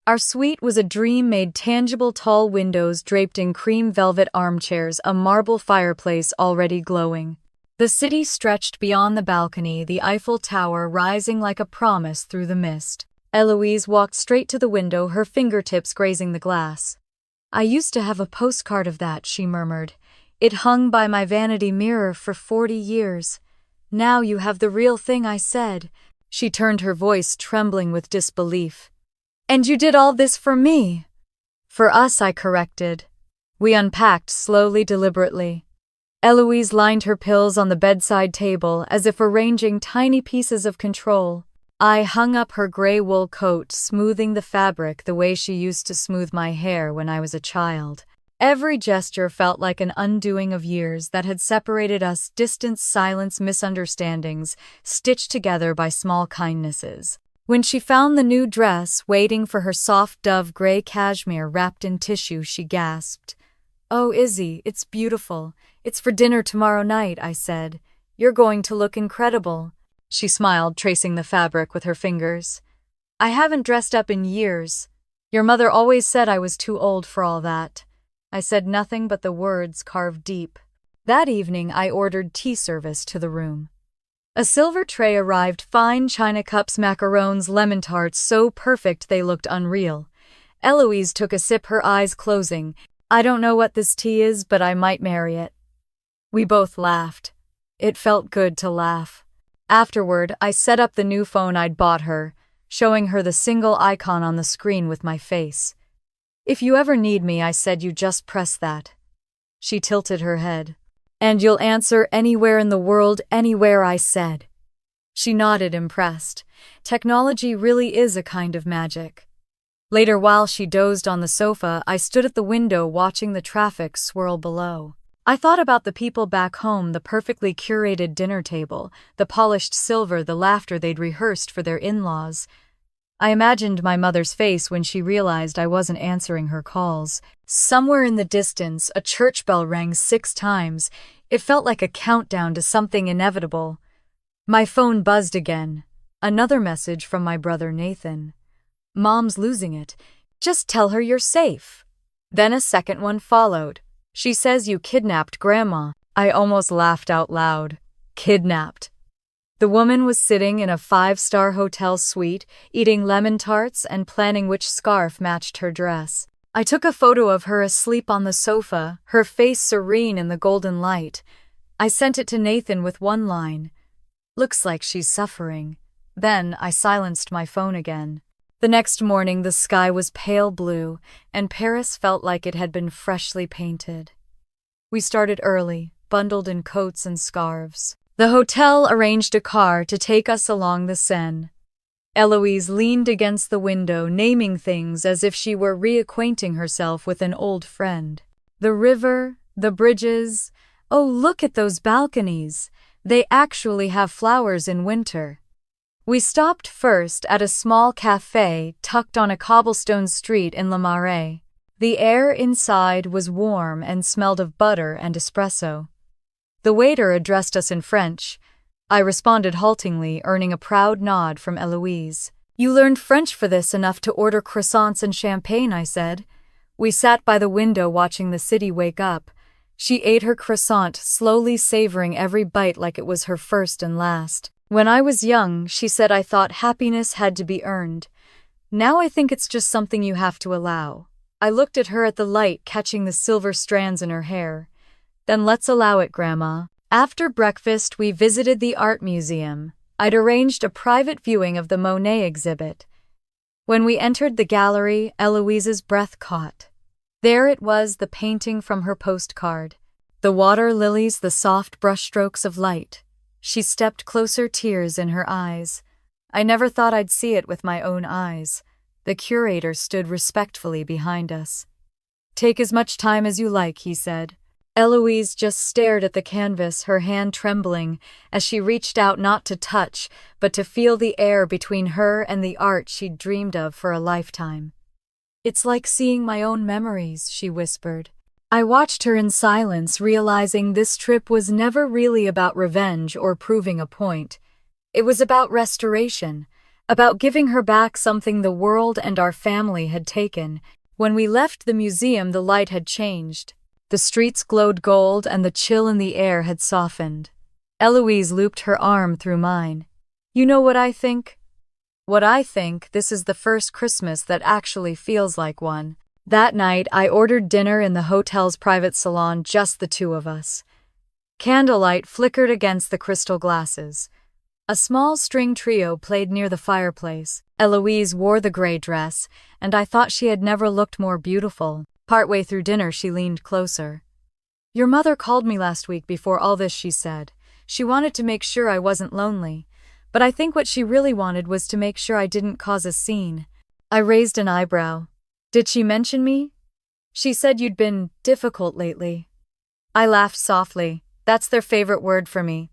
Our suite was a dream made tangible, tall windows draped in cream velvet armchairs, a marble fireplace already glowing. The city stretched beyond the balcony, the Eiffel Tower rising like a promise through the mist. Eloise walked straight to the window, her fingertips grazing the glass. I used to have a postcard of that, she murmured. It hung by my vanity mirror for 40 years. Now you have the real thing, I said. She turned, her voice trembling with disbelief. And you did all this for me? For us, I corrected. We unpacked slowly, deliberately. Eloise lined her pills on the bedside table as if arranging tiny pieces of control. I hung up her gray wool coat, smoothing the fabric the way she used to smooth my hair when I was a child. Every gesture felt like an undoing of years that had separated us, distance, silence, misunderstandings, stitched together by small kindnesses. When she found the new dress waiting for her, soft dove gray cashmere wrapped in tissue, she gasped. Oh, Izzy, it's beautiful. It's for dinner tomorrow night, I said. You're going to look incredible. She smiled, tracing the fabric with her fingers. I haven't dressed up in years. Your mother always said I was too old for all that. I said nothing but the words carved deep. That evening, I ordered tea service to the room. A silver tray arrived, fine china cups, macarons, lemon tarts, so perfect they looked unreal. Eloise took a sip, her eyes closing. I don't know what this tea is, but I might marry it. We both laughed. It felt good to laugh. Afterward, I set up the new phone I'd bought her, showing her the single icon on the screen with my face. If you ever need me, I said, you just press that. She tilted her head. And you'll answer anywhere in the world, anywhere, I said. She nodded, impressed. Technology really is a kind of magic. Later, while she dozed on the sofa, I stood at the window watching the traffic swirl below. I thought about the people back home, the perfectly curated dinner table, the polished silver, the laughter they'd rehearsed for their in-laws. I imagined my mother's face when she realized I wasn't answering her calls. Somewhere in the distance, a church bell rang 6 times. It felt like a countdown to something inevitable. My phone buzzed again. Another message from my brother Nathan. "Mom's losing it. Just tell her you're safe." Then a second one followed. "She says you kidnapped Grandma." I almost laughed out loud. Kidnapped. The woman was sitting in a 5-star hotel suite, eating lemon tarts and planning which scarf matched her dress. I took a photo of her asleep on the sofa, her face serene in the golden light. I sent it to Nathan with one line. "Looks like she's suffering." Then I silenced my phone again. The next morning the sky was pale blue, and Paris felt like it had been freshly painted. We started early, bundled in coats and scarves. The hotel arranged a car to take us along the Seine. Eloise leaned against the window, naming things as if she were reacquainting herself with an old friend. The river, the bridges. "Oh, look at those balconies. They actually have flowers in winter." We stopped first at a small café tucked on a cobblestone street in Le Marais. The air inside was warm and smelled of butter and espresso. The waiter addressed us in French. I responded haltingly, earning a proud nod from Eloise. "You learned French for this enough to order croissants and champagne," I said. We sat by the window watching the city wake up. She ate her croissant, slowly savoring every bite like it was her first and last. "When I was young," she said, "I thought happiness had to be earned. Now I think it's just something you have to allow." I looked at her at the light, catching the silver strands in her hair. "Then let's allow it, Grandma." After breakfast, we visited the art museum. I'd arranged a private viewing of the Monet exhibit. When we entered the gallery, Eloise's breath caught. There it was, the painting from her postcard. The water lilies, the soft brushstrokes of light. She stepped closer, tears in her eyes. I never thought I'd see it with my own eyes. The curator stood respectfully behind us. "Take as much time as you like," he said. Eloise just stared at the canvas, her hand trembling, as she reached out not to touch, but to feel the air between her and the art she'd dreamed of for a lifetime. "It's like seeing my own memories," she whispered. I watched her in silence, realizing this trip was never really about revenge or proving a point. It was about restoration, about giving her back something the world and our family had taken. When we left the museum, the light had changed. The streets glowed gold and the chill in the air had softened. Eloise looped her arm through mine. "You know what I think?" "What I think? This is the first Christmas that actually feels like one." That night, I ordered dinner in the hotel's private salon, just the two of us. Candlelight flickered against the crystal glasses. A small string trio played near the fireplace. Eloise wore the gray dress, and I thought she had never looked more beautiful. Partway through dinner, she leaned closer. "Your mother called me last week before all this," she said. "She wanted to make sure I wasn't lonely. But I think what she really wanted was to make sure I didn't cause a scene." I raised an eyebrow. "Did she mention me?" "She said you'd been difficult lately." I laughed softly. "That's their favorite word for me."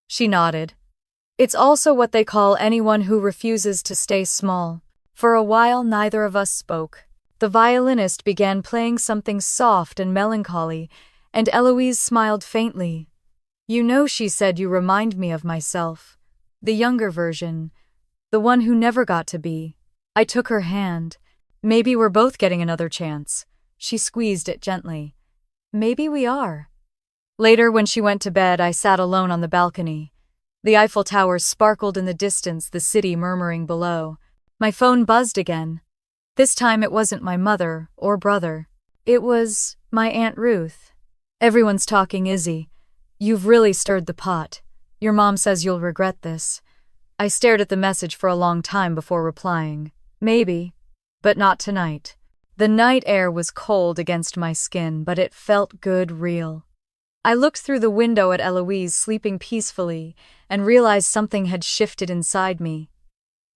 She nodded. "It's also what they call anyone who refuses to stay small." For a while, neither of us spoke. The violinist began playing something soft and melancholy, and Eloise smiled faintly. "You know," she said, "you remind me of myself. The younger version. The one who never got to be." I took her hand. "Maybe we're both getting another chance." She squeezed it gently. "Maybe we are." Later, when she went to bed, I sat alone on the balcony. The Eiffel Tower sparkled in the distance, the city murmuring below. My phone buzzed again. This time it wasn't my mother or brother. It was my Aunt Ruth. "Everyone's talking, Izzy. You've really stirred the pot. Your mom says you'll regret this." I stared at the message for a long time before replying. "Maybe. But not tonight." The night air was cold against my skin, but it felt good, real. I looked through the window at Eloise sleeping peacefully and realized something had shifted inside me.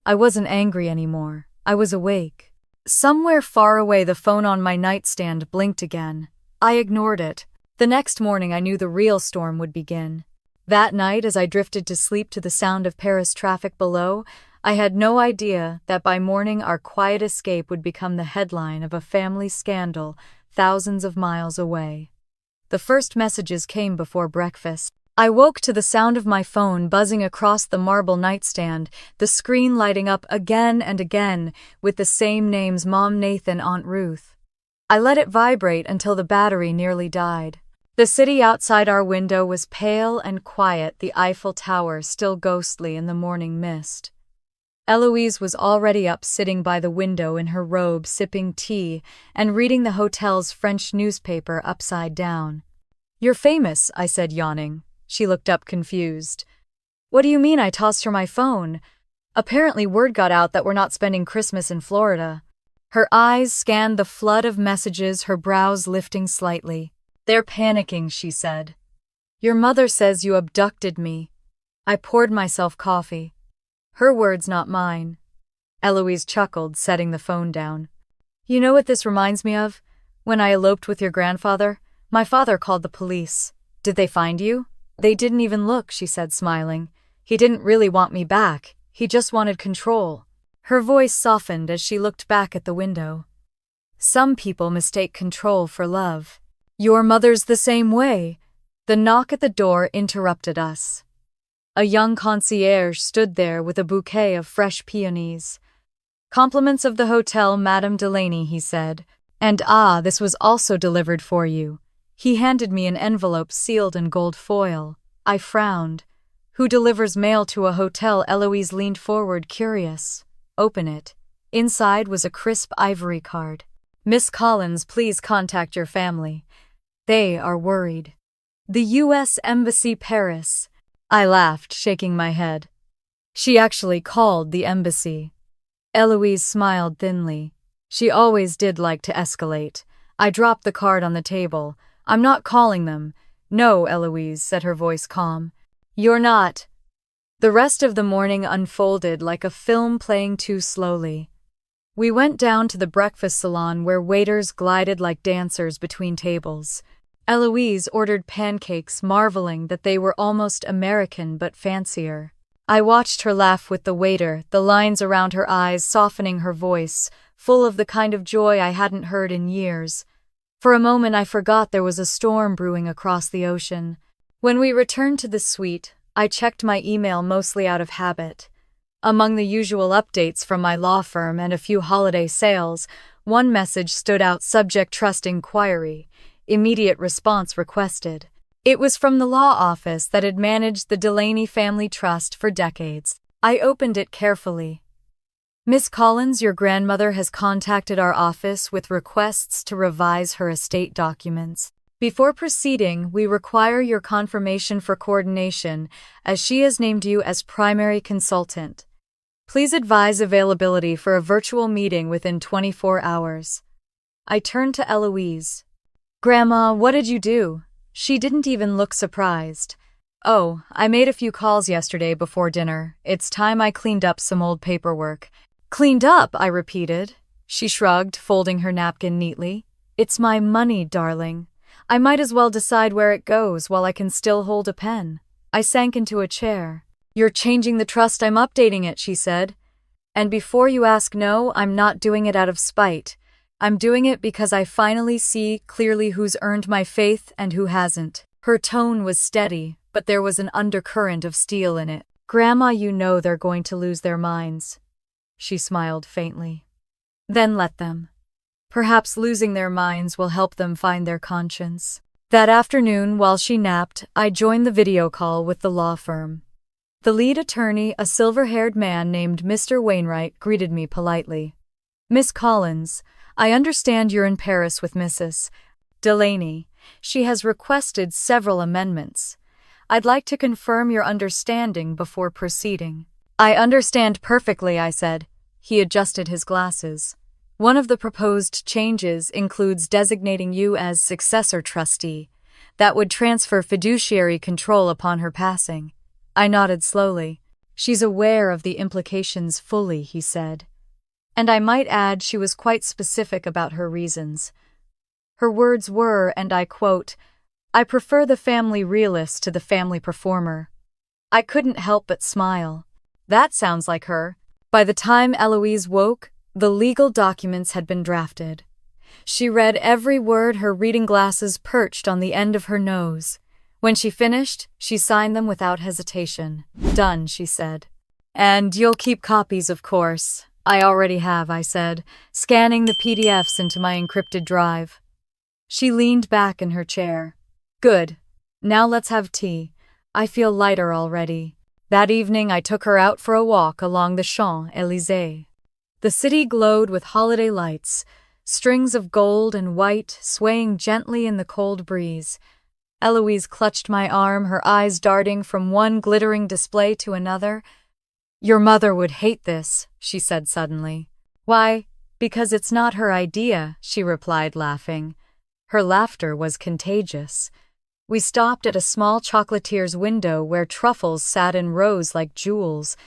I wasn't angry anymore. I was awake. Somewhere far away, the phone on my nightstand blinked again. I ignored it. The next morning, I knew the real storm would begin. That night, as I drifted to sleep to the sound of Paris traffic below, I had no idea that by morning our quiet escape would become the headline of a family scandal thousands of miles away. The first messages came before breakfast. I woke to the sound of my phone buzzing across the marble nightstand, the screen lighting up again and again with the same names: Mom, Nathan, Aunt Ruth. I let it vibrate until the battery nearly died. The city outside our window was pale and quiet, the Eiffel Tower still ghostly in the morning mist. Eloise was already up, sitting by the window in her robe, sipping tea and reading the hotel's French newspaper upside down. "You're famous," I said, yawning. She looked up confused. "What do you mean?" I tossed her my phone. "Apparently word got out that we're not spending Christmas in Florida." Her eyes scanned the flood of messages, her brows lifting slightly. "They're panicking," she said. "Your mother says you abducted me." I poured myself coffee. Her words, not mine. Eloise chuckled, setting the phone down. "You know what this reminds me of? When I eloped with your grandfather, my father called the police. Did they find you?" "They didn't even look," she said, smiling. "He didn't really want me back. He just wanted control." Her voice softened as she looked back at the window. "Some people mistake control for love. Your mother's the same way." The knock at the door interrupted us. A young concierge stood there with a bouquet of fresh peonies. "Compliments of the hotel, Madame Delaney," he said. "And this was also delivered for you." He handed me an envelope sealed in gold foil. I frowned. "Who delivers mail to a hotel?" Eloise leaned forward, curious. "Open it." Inside was a crisp ivory card. "Miss Collins, please contact your family. They are worried." "The U.S. Embassy, Paris." I laughed, shaking my head. She actually called the embassy. Eloise smiled thinly. She always did like to escalate. I dropped the card on the table. "I'm not calling them." "No, Eloise," said her voice calm. "You're not." The rest of the morning unfolded like a film playing too slowly. We went down to the breakfast salon where waiters glided like dancers between tables. Eloise ordered pancakes, marveling that they were almost American but fancier. I watched her laugh with the waiter, the lines around her eyes softening her voice, full of the kind of joy I hadn't heard in years. For a moment I forgot there was a storm brewing across the ocean. When we returned to the suite, I checked my email mostly out of habit. Among the usual updates from my law firm and a few holiday sales, one message stood out: subject trust inquiry. Immediate response requested. It was from the law office that had managed the Delaney family trust for decades. I opened it carefully. "Miss Collins, your grandmother has contacted our office with requests to revise her estate documents. Before proceeding, we require your confirmation for coordination, as she has named you as primary consultant. Please advise availability for a virtual meeting within 24 hours." I turned to Eloise. "Grandma, what did you do?" She didn't even look surprised. "Oh, I made a few calls yesterday before dinner. It's time I cleaned up some old paperwork." "Cleaned up?" I repeated. She shrugged, folding her napkin neatly. "It's my money, darling. I might as well decide where it goes while I can still hold a pen." I sank into a chair. "You're changing the trust." "I'm updating it," she said. "And before you ask, no, I'm not doing it out of spite. I'm doing it because I finally see clearly who's earned my faith and who hasn't." Her tone was steady, but there was an undercurrent of steel in it. "Grandma, you know they're going to lose their minds." She smiled faintly. "Then let them. Perhaps losing their minds will help them find their conscience." That afternoon, while she napped, I joined the video call with the law firm. The lead attorney, a silver-haired man named Mr. Wainwright, greeted me politely. "Miss Collins, I understand you're in Paris with Mrs. Delaney. She has requested several amendments. I'd like to confirm your understanding before proceeding." "I understand perfectly," I said. He adjusted his glasses. "One of the proposed changes includes designating you as successor trustee. That would transfer fiduciary control upon her passing." I nodded slowly. "She's aware of the implications fully," he said. And I might add she was quite specific about her reasons. Her words were, and I quote, "I prefer the family realist to the family performer." I couldn't help but smile. That sounds like her. By the time Eloise woke, the legal documents had been drafted. She read every word, her reading glasses perched on the end of her nose. When she finished, she signed them without hesitation. "Done," she said. "And you'll keep copies, of course." "I already have," I said, scanning the PDFs into my encrypted drive. She leaned back in her chair. "Good. Now let's have tea. I feel lighter already." That evening I took her out for a walk along the Champs-Élysées. The city glowed with holiday lights, strings of gold and white swaying gently in the cold breeze. Eloise clutched my arm, her eyes darting from one glittering display to another. "Your mother would hate this," she said suddenly. "Why? Because it's not her idea," she replied, laughing. Her laughter was contagious. We stopped at a small chocolatier's window where truffles sat in rows like jewels.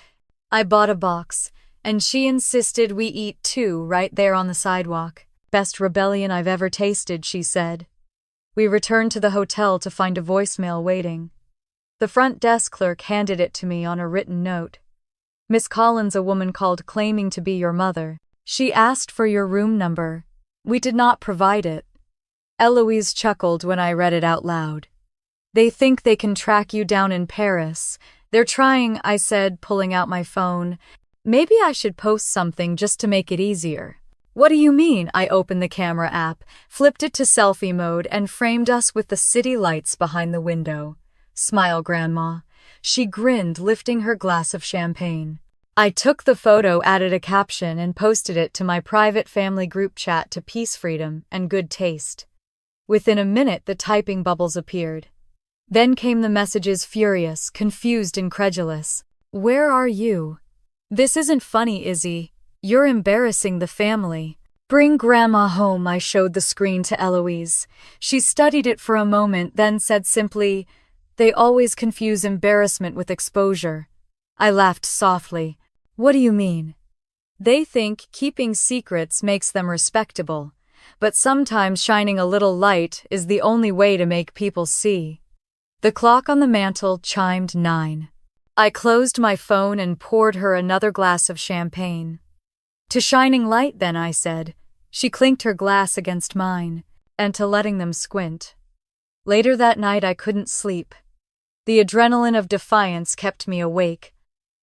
I bought a box, and she insisted we eat two right there on the sidewalk. "Best rebellion I've ever tasted," she said. We returned to the hotel to find a voicemail waiting. The front desk clerk handed it to me on a written note. "Miss Collins, a woman called claiming to be your mother. She asked for your room number. We did not provide it." Eloise chuckled when I read it out loud. "They think they can track you down in Paris. They're trying," I said, pulling out my phone. "Maybe I should post something just to make it easier." "What do you mean?" I opened the camera app, flipped it to selfie mode, and framed us with the city lights behind the window. "Smile, Grandma." She grinned, lifting her glass of champagne. I took the photo, added a caption, and posted it to my private family group chat to Peace, Freedom, and Good Taste. Within a minute, the typing bubbles appeared. Then came the messages, furious, confused, incredulous. "Where are you? This isn't funny, Izzy. You're embarrassing the family. Bring Grandma home." I showed the screen to Eloise. She studied it for a moment, then said simply, "They always confuse embarrassment with exposure." I laughed softly. "What do you mean?" "They think keeping secrets makes them respectable, but sometimes shining a little light is the only way to make people see." The clock on the mantel chimed 9. I closed my phone and poured her another glass of champagne. "To shining light, then," I said. She clinked her glass against mine, and to letting them squint. Later that night I couldn't sleep. The adrenaline of defiance kept me awake.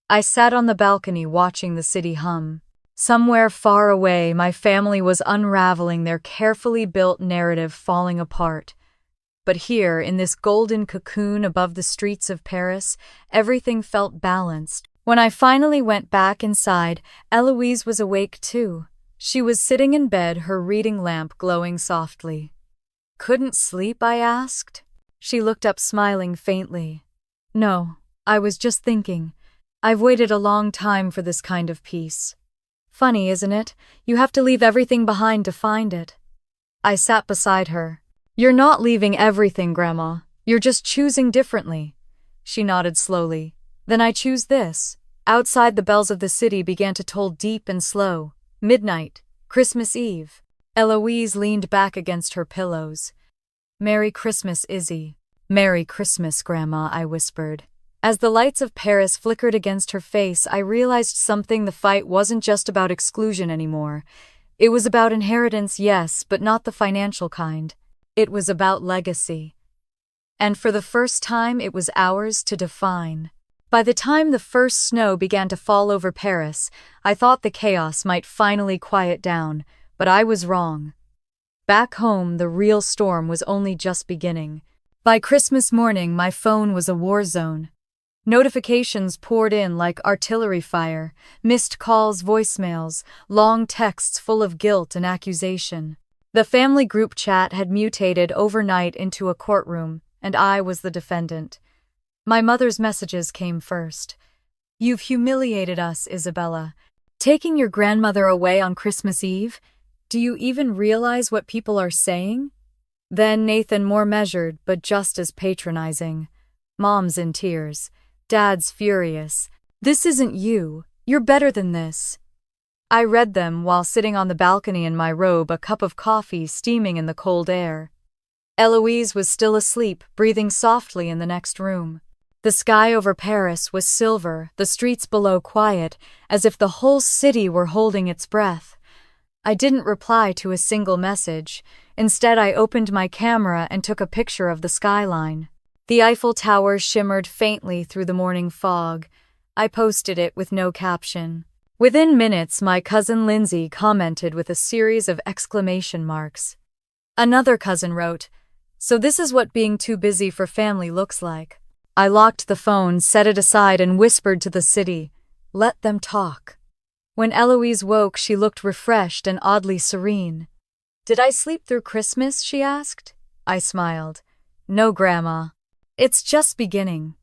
I sat on the balcony watching the city hum. Somewhere far away, my family was unraveling their carefully built narrative, falling apart. But here, in this golden cocoon above the streets of Paris, everything felt balanced. When I finally went back inside, Eloise was awake too. She was sitting in bed, her reading lamp glowing softly. "Couldn't sleep?" I asked. She looked up, smiling faintly. "No, I was just thinking. I've waited a long time for this kind of peace. Funny, isn't it? You have to leave everything behind to find it." I sat beside her. "You're not leaving everything, Grandma. You're just choosing differently." She nodded slowly. "Then I choose this." Outside, the bells of the city began to toll deep and slow. Midnight, Christmas Eve. Eloise leaned back against her pillows. "Merry Christmas, Izzy." "Merry Christmas, Grandma," I whispered. As the lights of Paris flickered against her face, I realized something. The fight wasn't just about exclusion anymore. It was about inheritance, yes, but not the financial kind. It was about legacy. And for the first time, it was ours to define. By the time the first snow began to fall over Paris, I thought the chaos might finally quiet down, but I was wrong. Back home, the real storm was only just beginning. By Christmas morning, my phone was a war zone. Notifications poured in like artillery fire, missed calls, voicemails, long texts full of guilt and accusation. The family group chat had mutated overnight into a courtroom, and I was the defendant. My mother's messages came first. "You've humiliated us, Isabella. Taking your grandmother away on Christmas Eve? Do you even realize what people are saying?" Then Nathan, more measured, but just as patronizing. Mom's in tears. Dad's furious. "This isn't you. You're better than this." I read them while sitting on the balcony in my robe, a cup of coffee steaming in the cold air. Eloise was still asleep, breathing softly in the next room. The sky over Paris was silver, the streets below quiet, as if the whole city were holding its breath. I didn't reply to a single message. Instead, I opened my camera and took a picture of the skyline. The Eiffel Tower shimmered faintly through the morning fog. I posted it with no caption. Within minutes, my cousin Lindsay commented with a series of exclamation marks. Another cousin wrote, "So this is what being too busy for family looks like." I locked the phone, set it aside, and whispered to the city, "Let them talk." When Eloise woke, she looked refreshed and oddly serene. "Did I sleep through Christmas?" she asked. I smiled. "No, Grandma. It's just beginning."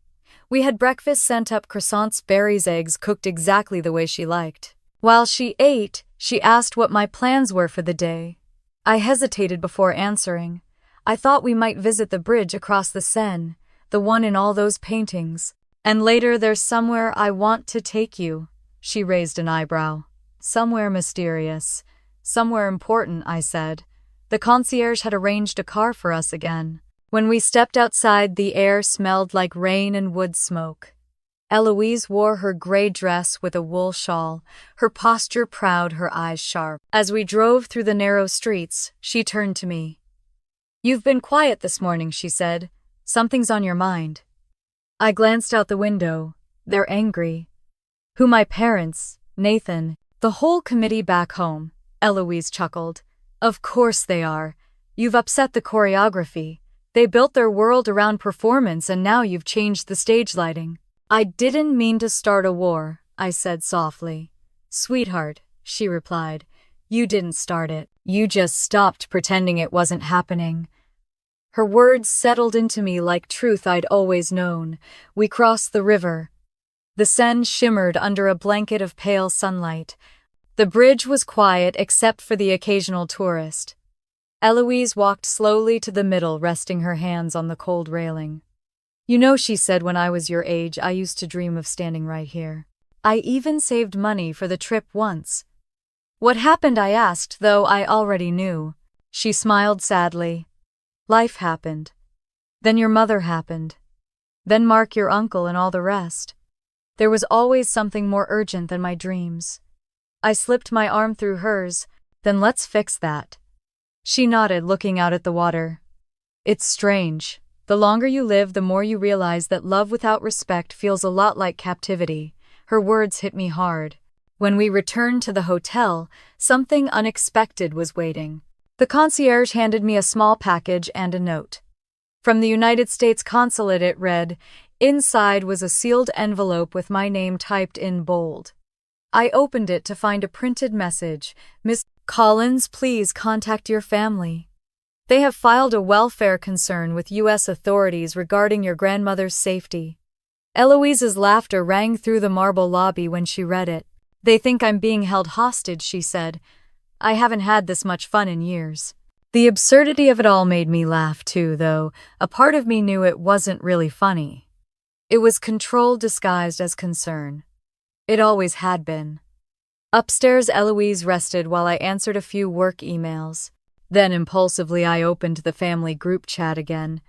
We had breakfast, sent up croissants, berries, eggs, cooked exactly the way she liked. While she ate, she asked what my plans were for the day. I hesitated before answering. I thought we might visit the bridge across the Seine, the one in all those paintings. "And later there's somewhere I want to take you." She raised an eyebrow. "Somewhere mysterious. Somewhere important," I said. The concierge had arranged a car for us again. When we stepped outside, the air smelled like rain and wood smoke. Eloise wore her gray dress with a wool shawl, her posture proud, her eyes sharp. As we drove through the narrow streets, she turned to me. "You've been quiet this morning," she said. "Something's on your mind." I glanced out the window. "They're angry." "Who, my parents? Nathan? The whole committee back home?" Eloise chuckled. "Of course they are. You've upset the choreography. They built their world around performance, and now you've changed the stage lighting." "I didn't mean to start a war," I said softly. "Sweetheart," she replied, "you didn't start it. You just stopped pretending it wasn't happening." Her words settled into me like truth I'd always known. We crossed the river. The Seine shimmered under a blanket of pale sunlight. The bridge was quiet except for the occasional tourist. Eloise walked slowly to the middle, resting her hands on the cold railing. "You know," she said, "when I was your age, I used to dream of standing right here. I even saved money for the trip once." "What happened?" I asked, though I already knew. She smiled sadly. "Life happened. Then your mother happened. Then Mark, your uncle, and all the rest. There was always something more urgent than my dreams." I slipped my arm through hers. "Then let's fix that." She nodded, looking out at the water. "It's strange. The longer you live, the more you realize that love without respect feels a lot like captivity." Her words hit me hard. When we returned to the hotel, something unexpected was waiting. The concierge handed me a small package and a note. From the United States consulate, it read. Inside was a sealed envelope with my name typed in bold. I opened it to find a printed message. "Miss Collins, please contact your family. They have filed a welfare concern with U.S. authorities regarding your grandmother's safety." Eloise's laughter rang through the marble lobby when she read it. "They think I'm being held hostage," she said. "I haven't had this much fun in years." The absurdity of it all made me laugh too, though a part of me knew it wasn't really funny. It was control disguised as concern. It always had been. Upstairs, Eloise rested while I answered a few work emails. Then impulsively I opened the family group chat again.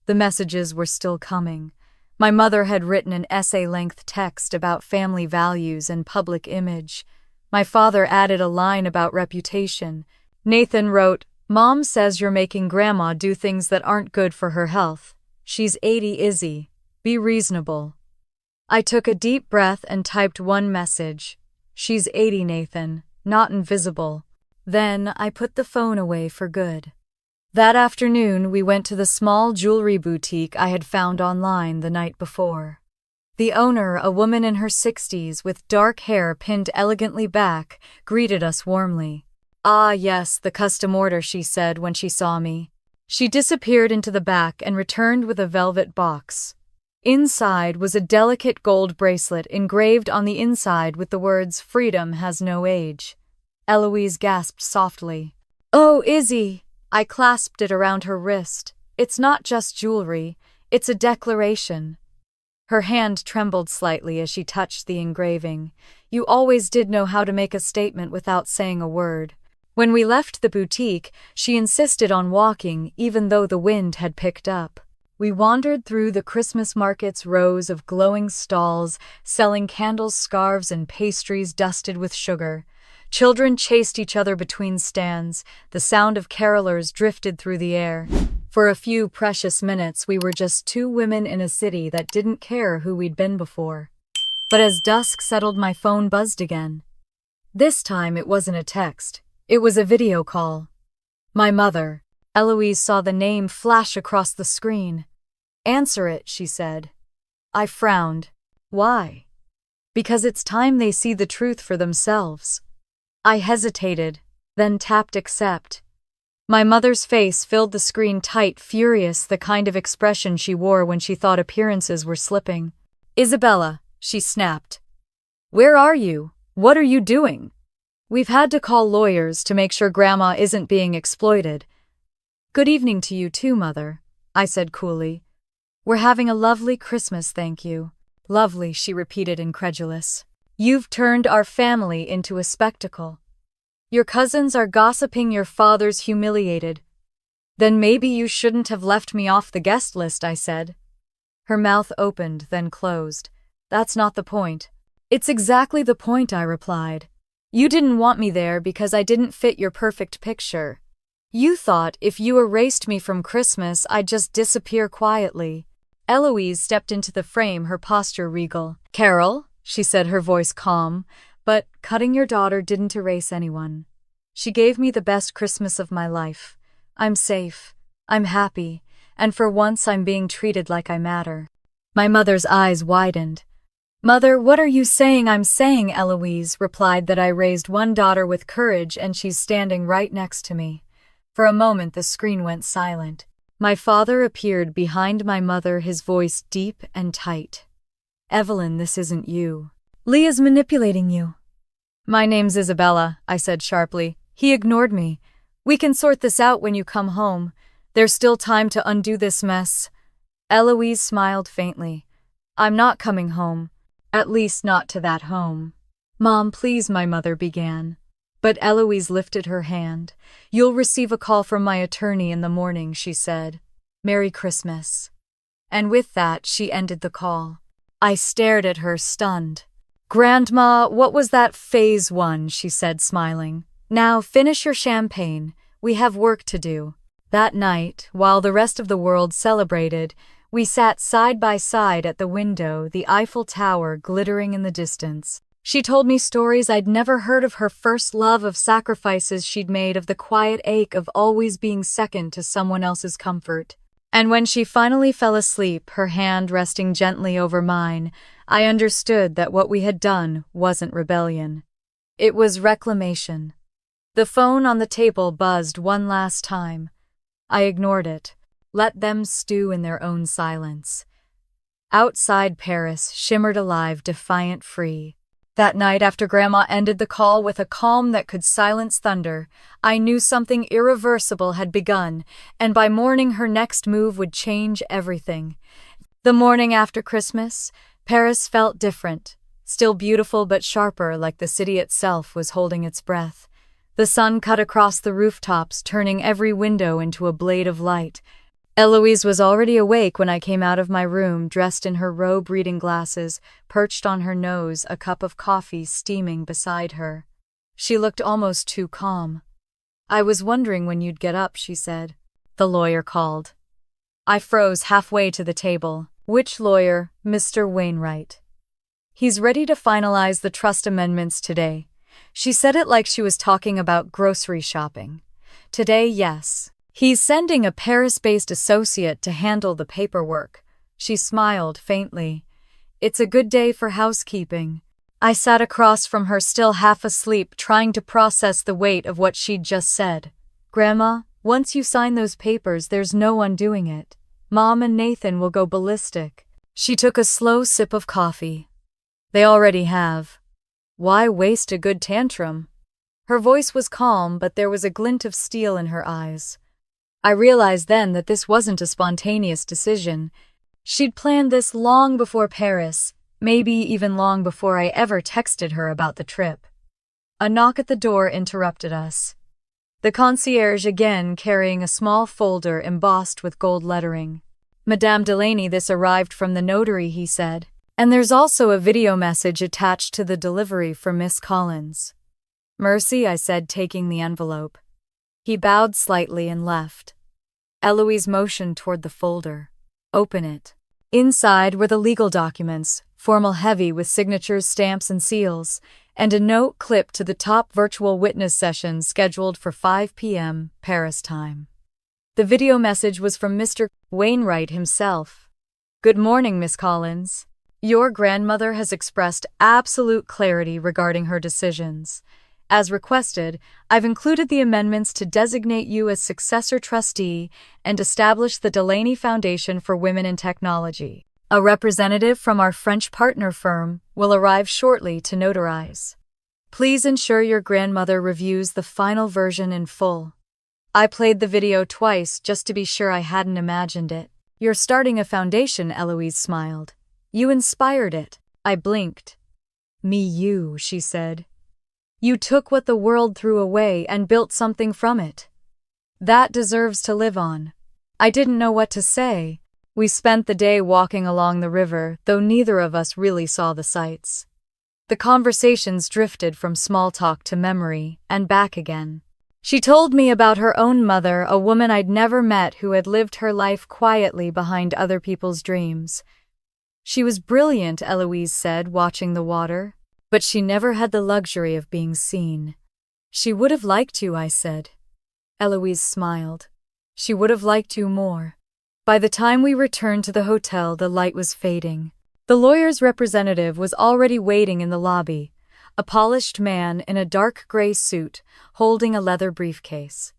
The messages were still coming. My mother had written an essay-length text about family values and public image. My father added a line about reputation. Nathan wrote, "Mom says you're making Grandma do things that aren't good for her health. She's 80, Izzy. Be reasonable." I took a deep breath and typed one message. "She's 80, Nathan, not invisible." Then I put the phone away for good. That afternoon, we went to the small jewelry boutique I had found online the night before. The owner, a woman in her 60s with dark hair pinned elegantly back, greeted us warmly. "Ah, yes, the custom order," she said when she saw me. She disappeared into the back and returned with a velvet box. Inside was a delicate gold bracelet engraved on the inside with the words, "Freedom has no age." Eloise gasped softly. "Oh, Izzy!" I clasped it around her wrist. "It's not just jewelry, it's a declaration." Her hand trembled slightly as she touched the engraving. You always did know how to make a statement without saying a word. When we left the boutique, she insisted on walking even though the wind had picked up. We wandered through the Christmas market's rows of glowing stalls, selling candles, scarves, and pastries dusted with sugar. Children chased each other between stands. The sound of carolers drifted through the air. For a few precious minutes, we were just two women in a city that didn't care who we'd been before. But as dusk settled, my phone buzzed again. This time, it wasn't a text. It was a video call. My mother. Eloise saw the name flash across the screen. "Answer it," she said. I frowned. Why? Because it's time they see the truth for themselves. I hesitated, then tapped accept. My mother's face filled the screen tight, furious, the kind of expression she wore when she thought appearances were slipping. "Isabella," she snapped. "Where are you? What are you doing?" "We've had to call lawyers to make sure Grandma isn't being exploited." "Good evening to you too, Mother," I said coolly. "We're having a lovely Christmas, thank you." "Lovely," she repeated, incredulous. "You've turned our family into a spectacle. Your cousins are gossiping, your father's humiliated." "Then maybe you shouldn't have left me off the guest list," I said. Her mouth opened, then closed. "That's not the point." "It's exactly the point," I replied. "You didn't want me there because I didn't fit your perfect picture. You thought if you erased me from Christmas, I'd just disappear quietly." Eloise stepped into the frame, her posture regal. "Carol," she said, her voice calm, "but cutting your daughter didn't erase anyone. She gave me the best Christmas of my life. I'm safe, I'm happy, and for once I'm being treated like I matter." My mother's eyes widened. "Mother, what are you saying?" "I'm saying," Eloise replied, "that I raised one daughter with courage and she's standing right next to me." For a moment the screen went silent. My father appeared behind my mother, his voice deep and tight. "Evelyn, this isn't you. Leah's manipulating you." "My name's Isabella," I said sharply. He ignored me. "We can sort this out when you come home. There's still time to undo this mess." Eloise smiled faintly. "I'm not coming home. At least not to that home." "Mom, please," my mother began. But Eloise lifted her hand. "You'll receive a call from my attorney in the morning," she said. "Merry Christmas." And with that, she ended the call. I stared at her, stunned. "Grandma, what was that?" "Phase 1, she said, smiling. "Now finish your champagne. We have work to do." That night, while the rest of the world celebrated, we sat side by side at the window, the Eiffel Tower glittering in the distance. She told me stories I'd never heard, of her first love, of sacrifices she'd made, of the quiet ache of always being second to someone else's comfort. And when she finally fell asleep, her hand resting gently over mine, I understood that what we had done wasn't rebellion. It was reclamation. The phone on the table buzzed one last time. I ignored it. Let them stew in their own silence. Outside, Paris shimmered alive, defiant, free. That night, after Grandma ended the call with a calm that could silence thunder, I knew something irreversible had begun, and by morning her next move would change everything. The morning after Christmas, Paris felt different, still beautiful but sharper, like the city itself was holding its breath. The sun cut across the rooftops, turning every window into a blade of light. Eloise was already awake when I came out of my room, dressed in her robe, reading glasses perched on her nose, a cup of coffee steaming beside her. She looked almost too calm. "I was wondering when you'd get up," she said. "The lawyer called." I froze halfway to the table. "Which lawyer?" "Mr. Wainwright. He's ready to finalize the trust amendments today." She said it like she was talking about grocery shopping. "Today, yes. He's sending a Paris-based associate to handle the paperwork." She smiled faintly. "It's a good day for housekeeping." I sat across from her, still half asleep, trying to process the weight of what she'd just said. "Grandma, once you sign those papers, there's no undoing it. Mom and Nathan will go ballistic." She took a slow sip of coffee. "They already have. Why waste a good tantrum?" Her voice was calm, but there was a glint of steel in her eyes. I realized then that this wasn't a spontaneous decision. She'd planned this long before Paris, maybe even long before I ever texted her about the trip. A knock at the door interrupted us. The concierge again carrying a small folder embossed with gold lettering. "Madame Delaney, this arrived from the notary," he said. "And there's also a video message attached to the delivery for Miss Collins." "Mercy," I said, taking the envelope. He bowed slightly and left. Eloise motioned toward the folder. "Open it." Inside were the legal documents, formal heavy with signatures, stamps, and seals, and a note clipped to the top virtual witness session scheduled for 5 p.m. Paris time. The video message was from Mr. Wainwright himself. "Good morning, Miss Collins. Your grandmother has expressed absolute clarity regarding her decisions. As requested, I've included the amendments to designate you as successor trustee and establish the Delaney Foundation for Women in Technology. A representative from our French partner firm will arrive shortly to notarize. Please ensure your grandmother reviews the final version in full." I played the video twice just to be sure I hadn't imagined it. "You're starting a foundation," Eloise smiled. "You inspired it." I blinked. "Me you," she said. "You took what the world threw away and built something from it. That deserves to live on." I didn't know what to say. We spent the day walking along the river, though neither of us really saw the sights. The conversations drifted from small talk to memory, and back again. She told me about her own mother, a woman I'd never met who had lived her life quietly behind other people's dreams. "She was brilliant," Eloise said, watching the water. "But she never had the luxury of being seen." "She would have liked you," I said. Eloise smiled. "She would have liked you more." By the time we returned to the hotel, the light was fading. The lawyer's representative was already waiting in the lobby, a polished man in a dark gray suit, holding a leather briefcase.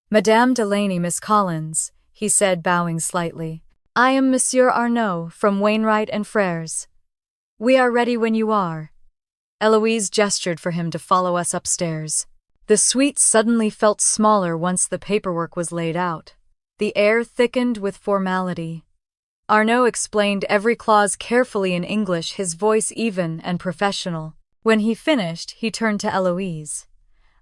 "Madame Delaney, Miss Collins," he said, bowing slightly. "I am Monsieur Arnaud, from Wainwright and Frères. We are ready when you are." Eloise gestured for him to follow us upstairs. The suite suddenly felt smaller once the paperwork was laid out. The air thickened with formality. Arnaud explained every clause carefully in English, his voice even and professional. When he finished, he turned to Eloise.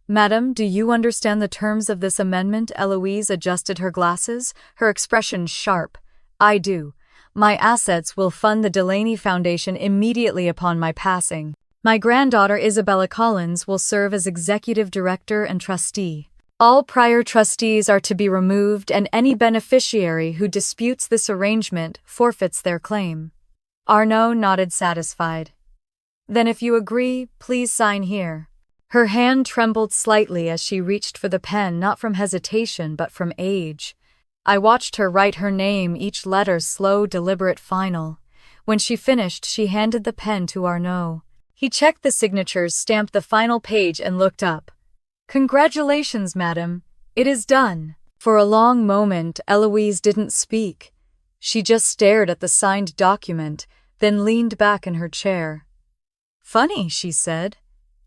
"Madam, do you understand the terms of this amendment?" Eloise adjusted her glasses, her expression sharp. "I do. My assets will fund the Delaney Foundation immediately upon my passing. My granddaughter Isabella Collins will serve as executive director and trustee. All prior trustees are to be removed, and any beneficiary who disputes this arrangement forfeits their claim." Arnaud nodded, satisfied. "Then if you agree, please sign here." Her hand trembled slightly as she reached for the pen, not from hesitation but from age. I watched her write her name, each letter slow, deliberate, final. When she finished, she handed the pen to Arnaud. He checked the signatures, stamped the final page, and looked up. "Congratulations, madam. It is done." For a long moment, Eloise didn't speak. She just stared at the signed document, then leaned back in her chair. "Funny," she said.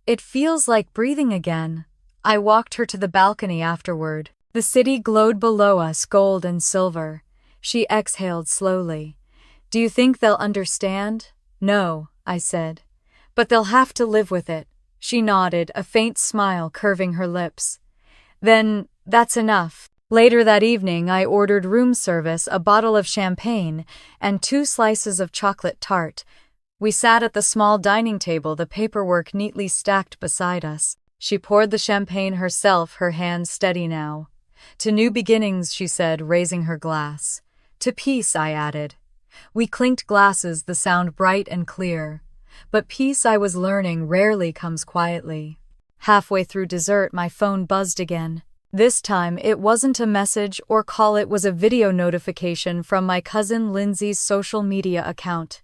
"It feels like breathing again." I walked her to the balcony afterward. The city glowed below us, gold and silver. She exhaled slowly. "Do you think they'll understand?" "No," I said. "But they'll have to live with it." She nodded, a faint smile curving her lips. "Then, that's enough." Later that evening, I ordered room service, a bottle of champagne, and 2 slices of chocolate tart. We sat at the small dining table, the paperwork neatly stacked beside us. She poured the champagne herself, her hand steady now. "To new beginnings," she said, raising her glass. "To peace," I added. We clinked glasses, the sound bright and clear. But peace, I was learning, rarely comes quietly. Halfway through dessert, my phone buzzed again. This time, it wasn't a message or call, it was a video notification from my cousin Lindsay's social media account.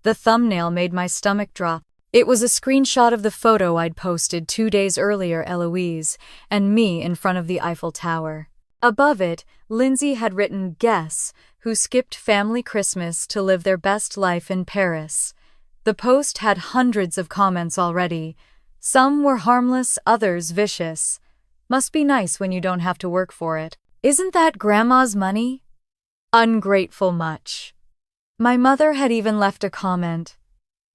The thumbnail made my stomach drop. It was a screenshot of the photo I'd posted 2 days earlier, Eloise, and me in front of the Eiffel Tower. Above it, Lindsay had written, "Guess who skipped family Christmas to live their best life in Paris." The post had hundreds of comments already. Some were harmless, others vicious. "Must be nice when you don't have to work for it. Isn't that grandma's money?" "Ungrateful much." My mother had even left a comment.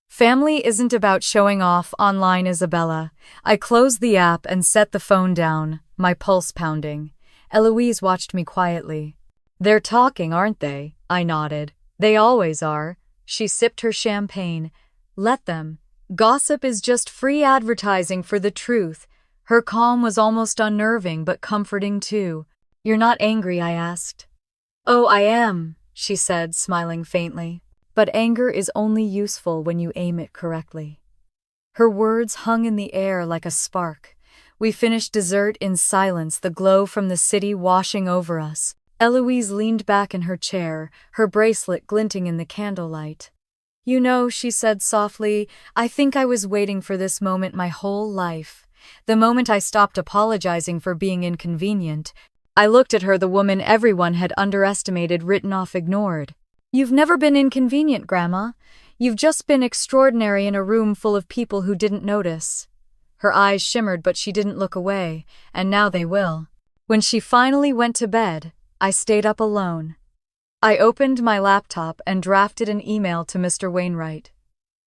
Family isn't about showing off online, Isabella. I closed the app and set the phone down, my pulse pounding. Eloise watched me quietly. They're talking, aren't they? I nodded. They always are. She sipped her champagne. Let them. Gossip is just free advertising for the truth. Her calm was almost unnerving but comforting too. You're not angry, I asked. Oh, I am, she said, smiling faintly. But anger is only useful when you aim it correctly. Her words hung in the air like a spark. We finished dessert in silence, the glow from the city washing over us. Eloise leaned back in her chair, her bracelet glinting in the candlelight. You know, she said softly, I think I was waiting for this moment my whole life. The moment I stopped apologizing for being inconvenient. I looked at her, the woman everyone had underestimated, written off, ignored. You've never been inconvenient, Grandma. You've just been extraordinary in a room full of people who didn't notice. Her eyes shimmered, but she didn't look away, and now they will. When she finally went to bed, I stayed up alone. I opened my laptop and drafted an email to Mr. Wainwright.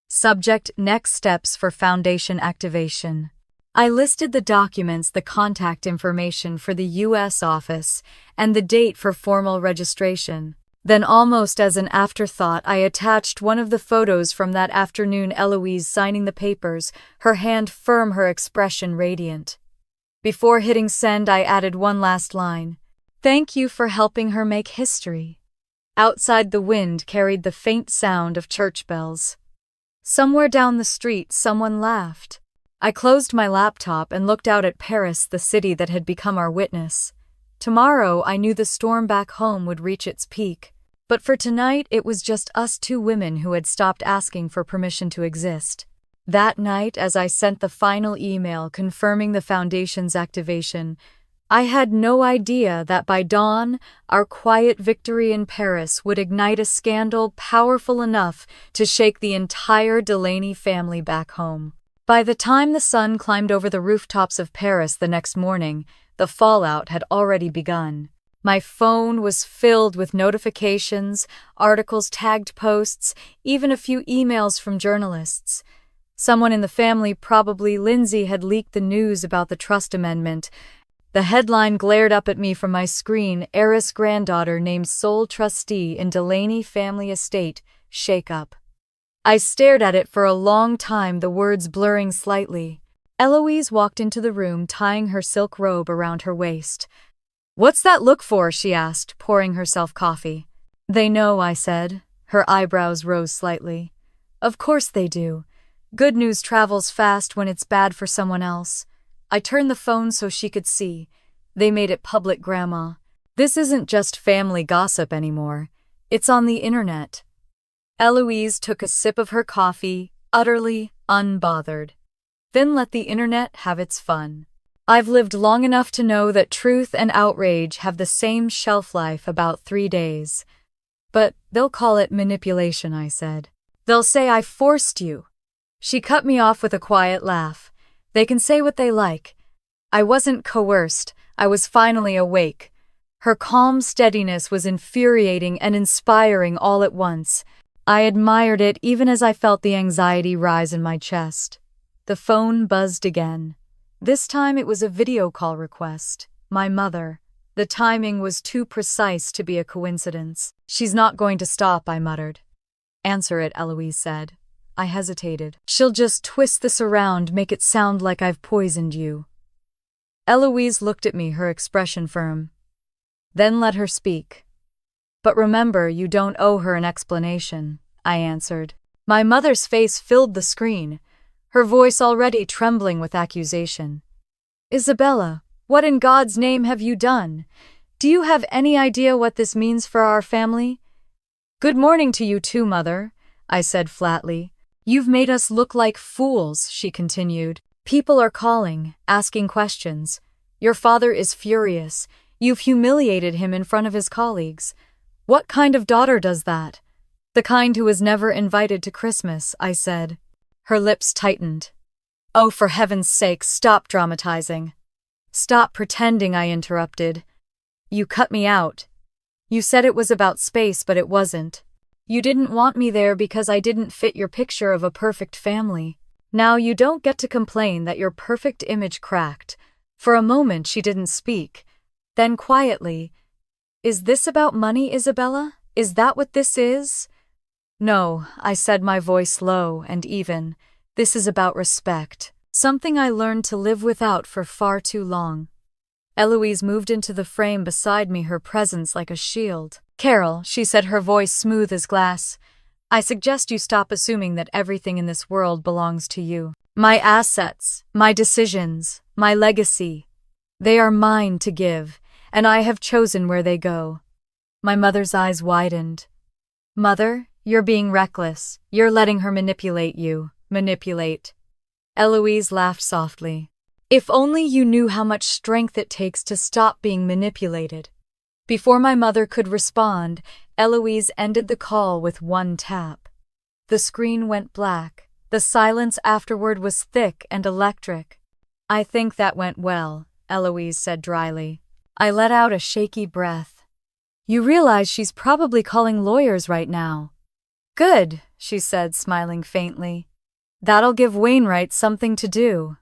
Subject: Next steps for foundation activation. I listed the documents, the contact information for the U.S. office, and the date for formal registration. Then, almost as an afterthought, I attached one of the photos from that afternoon, Eloise signing the papers, her hand firm, her expression radiant. Before hitting send, I added one last line. Thank you for helping her make history. Outside, the wind carried the faint sound of church bells. Somewhere down the street, someone laughed. I closed my laptop and looked out at Paris, the city that had become our witness. Tomorrow, I knew the storm back home would reach its peak. But for tonight, it was just us two women who had stopped asking for permission to exist. That night, as I sent the final email confirming the Foundation's activation, I had no idea that by dawn, our quiet victory in Paris would ignite a scandal powerful enough to shake the entire Delaney family back home. By the time the sun climbed over the rooftops of Paris the next morning, the fallout had already begun. My phone was filled with notifications, articles, tagged posts, even a few emails from journalists. Someone in the family, probably Lindsay, had leaked the news about the trust amendment. The headline glared up at me from my screen: heiress granddaughter named sole trustee in Delaney family estate, shake up. I stared at it for a long time, the words blurring slightly. Eloise walked into the room, tying her silk robe around her waist. What's that look for? She asked, pouring herself coffee. They know, I said. Her eyebrows rose slightly. Of course they do. Good news travels fast when it's bad for someone else. I turned the phone so she could see. They made it public, Grandma. This isn't just family gossip anymore. It's on the internet. Eloise took a sip of her coffee, utterly unbothered. Then let the internet have its fun. I've lived long enough to know that truth and outrage have the same shelf life, about 3 days. But they'll call it manipulation, I said. They'll say I forced you. She cut me off with a quiet laugh. They can say what they like. I wasn't coerced. I was finally awake. Her calm steadiness was infuriating and inspiring all at once. I admired it even as I felt the anxiety rise in my chest. The phone buzzed again. This time it was a video call request. My mother. The timing was too precise to be a coincidence. She's not going to stop, I muttered. Answer it, Eloise said. I hesitated. She'll just twist this around, make it sound like I've poisoned you. Eloise looked at me, her expression firm. Then let her speak. But remember, you don't owe her an explanation, I answered. My mother's face filled the screen, her voice already trembling with accusation. Isabella, what in God's name have you done? Do you have any idea what this means for our family? Good morning to you too, Mother, I said flatly. You've made us look like fools, she continued. People are calling, asking questions. Your father is furious. You've humiliated him in front of his colleagues. What kind of daughter does that? The kind who was never invited to Christmas, I said. Her lips tightened. Oh, for heaven's sake, stop dramatizing. Stop pretending, I interrupted. You cut me out. You said it was about space, but it wasn't. You didn't want me there because I didn't fit your picture of a perfect family. Now you don't get to complain that your perfect image cracked." For a moment she didn't speak. Then quietly, "Is this about money, Isabella? Is that what this is?" "No," I said, my voice low and even. "This is about respect. Something I learned to live without for far too long." Eloise moved into the frame beside me, her presence like a shield. "Carol," she said, her voice smooth as glass, "I suggest you stop assuming that everything in this world belongs to you. My assets, my decisions, my legacy, they are mine to give, and I have chosen where they go." My mother's eyes widened. "Mother, you're being reckless. You're letting her manipulate you." "Manipulate?" Eloise laughed softly. "If only you knew how much strength it takes to stop being manipulated." Before my mother could respond, Eloise ended the call with one tap. The screen went black. The silence afterward was thick and electric. "I think that went well," Eloise said dryly. I let out a shaky breath. "You realize she's probably calling lawyers right now." "Good," she said, smiling faintly. "That'll give Wainwright something to do."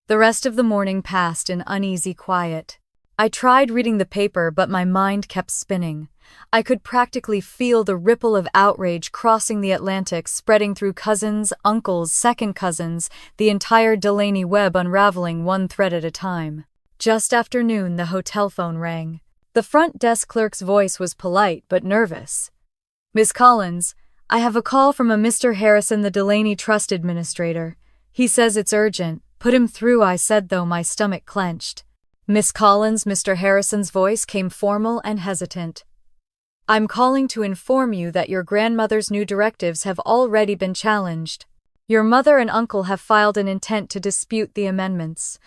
The rest of the morning passed in uneasy quiet. I tried reading the paper, but my mind kept spinning. I could practically feel the ripple of outrage crossing the Atlantic, spreading through cousins, uncles, second cousins, the entire Delaney web unraveling one thread at a time. Just after noon, the hotel phone rang. The front desk clerk's voice was polite but nervous. "Miss Collins, I have a call from a Mr. Harrison, the Delaney Trust Administrator. He says it's urgent. Put him through," I said, though my stomach clenched. "Miss Collins," Mr. Harrison's voice came formal and hesitant. "I'm calling to inform you that your grandmother's new directives have already been challenged. Your mother and uncle have filed an intent to dispute the amendments."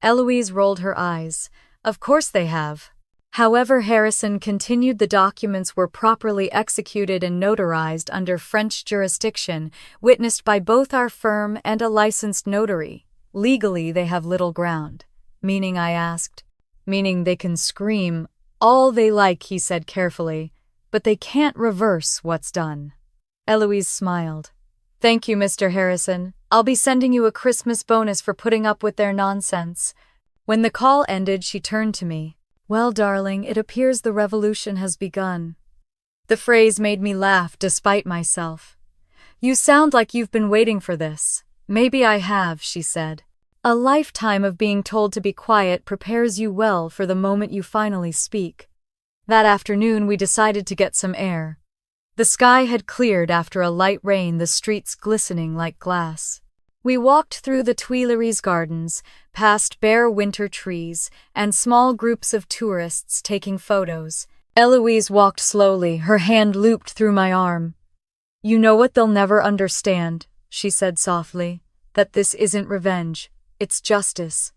Eloise rolled her eyes. "Of course they have." However, Harrison continued, "The documents were properly executed and notarized under French jurisdiction, witnessed by both our firm and a licensed notary. Legally, they have little ground." "Meaning?" I asked. "Meaning they can scream all they like," he said carefully, "but they can't reverse what's done." Eloise smiled. "Thank you, Mr. Harrison. I'll be sending you a Christmas bonus for putting up with their nonsense." When the call ended, she turned to me. "Well, darling, it appears the revolution has begun." The phrase made me laugh despite myself. "You sound like you've been waiting for this." "Maybe I have," she said. "A lifetime of being told to be quiet prepares you well for the moment you finally speak." That afternoon, we decided to get some air. The sky had cleared after a light rain, the streets glistening like glass. We walked through the Tuileries gardens, past bare winter trees, and small groups of tourists taking photos. Eloise walked slowly, her hand looped through my arm. "You know what they'll never understand," she said softly, "that this isn't revenge. It's justice."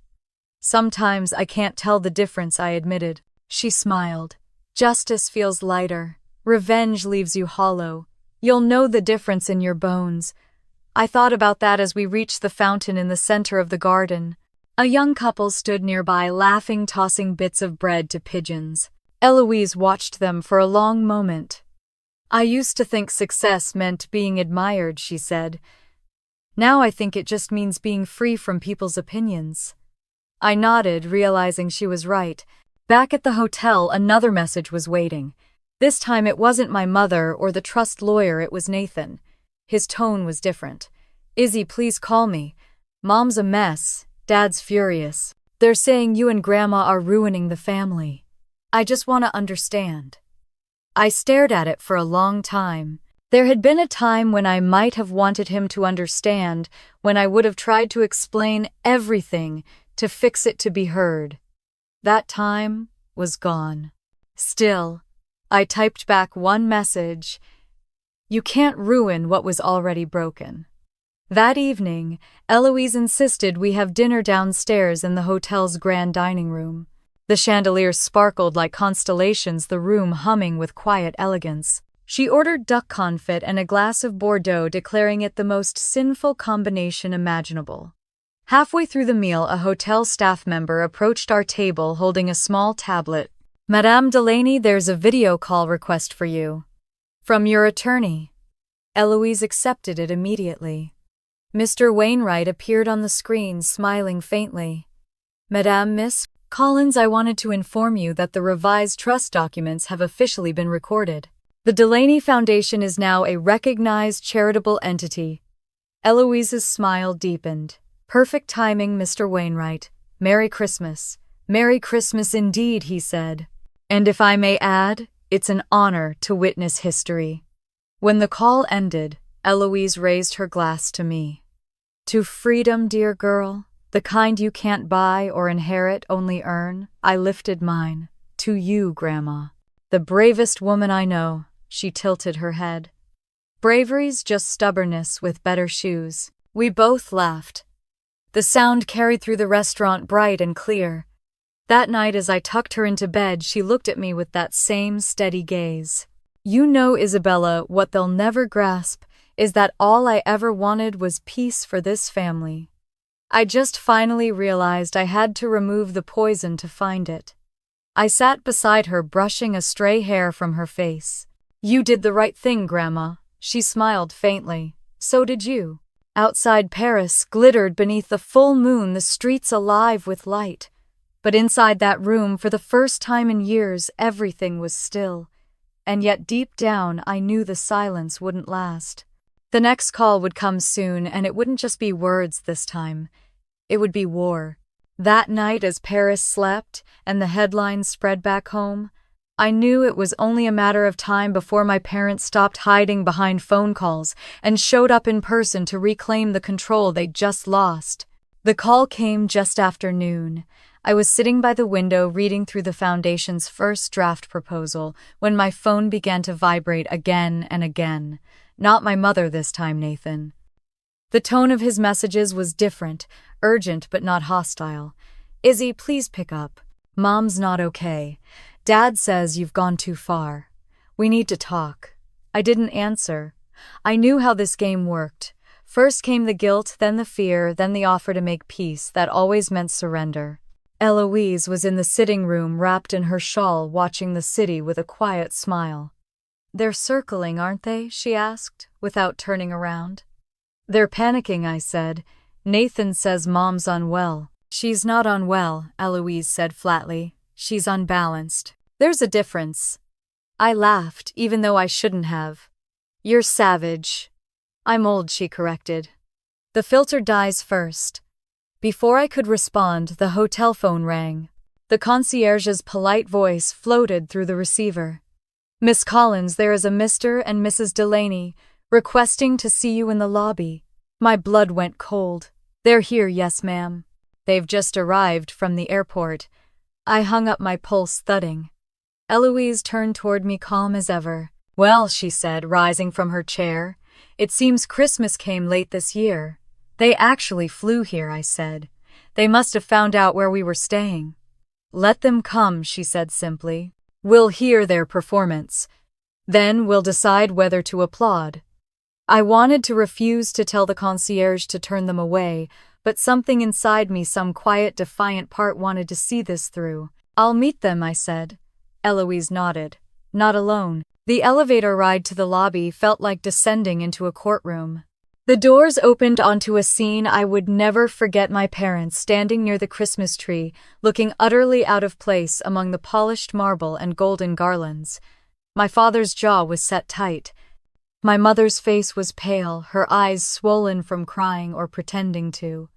"Sometimes I can't tell the difference," I admitted. She smiled. "Justice feels lighter. Revenge leaves you hollow. You'll know the difference in your bones." I thought about that as we reached the fountain in the center of the garden. A young couple stood nearby, laughing, tossing bits of bread to pigeons. Eloise watched them for a long moment. "I used to think success meant being admired," she said. "Now I think it just means being free from people's opinions." I nodded, realizing she was right. Back at the hotel, another message was waiting. This time it wasn't my mother or the trust lawyer, it was Nathan. His tone was different. "Izzy, please call me. Mom's a mess. Dad's furious. They're saying you and Grandma are ruining the family. I just want to understand." I stared at it for a long time. There had been a time when I might have wanted him to understand, when I would have tried to explain everything, to fix it to be heard. That time was gone. Still, I typed back one message: "You can't ruin what was already broken." That evening, Eloise insisted we have dinner downstairs in the hotel's grand dining room. The chandeliers sparkled like constellations, the room humming with quiet elegance. She ordered duck confit and a glass of Bordeaux, declaring it the most sinful combination imaginable. Halfway through the meal, a hotel staff member approached our table holding a small tablet. "Madame Delaney, there's a video call request for you." From your attorney. Eloise accepted it immediately. Mr. Wainwright appeared on the screen, smiling faintly. Madame Miss Collins, I wanted to inform you that the revised trust documents have officially been recorded. The Delaney Foundation is now a recognized charitable entity. Eloise's smile deepened. Perfect timing, Mr. Wainwright. Merry Christmas. Merry Christmas indeed, he said. And if I may add, it's an honor to witness history. When the call ended, Eloise raised her glass to me. To freedom, dear girl, the kind you can't buy or inherit, only earn, I lifted mine. To you, Grandma. The bravest woman I know, she tilted her head. Bravery's just stubbornness with better shoes. We both laughed. The sound carried through the restaurant bright and clear. That night as I tucked her into bed, she looked at me with that same steady gaze. You know, Isabella, what they'll never grasp is that all I ever wanted was peace for this family. I just finally realized I had to remove the poison to find it. I sat beside her, brushing a stray hair from her face. You did the right thing, Grandma. She smiled faintly. So did you. Outside Paris glittered beneath the full moon, the streets alive with light. But inside that room, for the first time in years, everything was still. And yet deep down, I knew the silence wouldn't last. The next call would come soon, and it wouldn't just be words this time. It would be war. That night, as Paris slept and the headlines spread back home, I knew it was only a matter of time before my parents stopped hiding behind phone calls and showed up in person to reclaim the control they'd just lost. The call came just after noon. I was sitting by the window reading through the Foundation's first draft proposal when my phone began to vibrate again and again. Not my mother this time, Nathan. The tone of his messages was different, urgent but not hostile. Izzy, please pick up. Mom's not okay. Dad says you've gone too far. We need to talk. I didn't answer. I knew how this game worked. First came the guilt, then the fear, then the offer to make peace that always meant surrender. Eloise was in the sitting room, wrapped in her shawl, watching the city with a quiet smile. They're circling, aren't they? She asked, without turning around. They're panicking, I said. Nathan says Mom's unwell. She's not unwell, Eloise said flatly. She's unbalanced. There's a difference. I laughed, even though I shouldn't have. You're savage. I'm old, she corrected. The filter dies first. Before I could respond, the hotel phone rang. The concierge's polite voice floated through the receiver. Miss Collins, there is a Mr. and Mrs. Delaney requesting to see you in the lobby. My blood went cold. They're here, yes, ma'am. They've just arrived from the airport. I hung up, my pulse thudding. Eloise turned toward me, calm as ever. Well, she said, rising from her chair, it seems Christmas came late this year. They actually flew here, I said. They must have found out where we were staying. Let them come, she said simply. We'll hear their performance. Then we'll decide whether to applaud. I wanted to refuse to tell the concierge to turn them away, but something inside me, some quiet, defiant part, wanted to see this through. I'll meet them, I said. Eloise nodded. Not alone. The elevator ride to the lobby felt like descending into a courtroom. The doors opened onto a scene I would never forget, my parents standing near the Christmas tree, looking utterly out of place among the polished marble and golden garlands. My father's jaw was set tight. My mother's face was pale, her eyes swollen from crying or pretending to.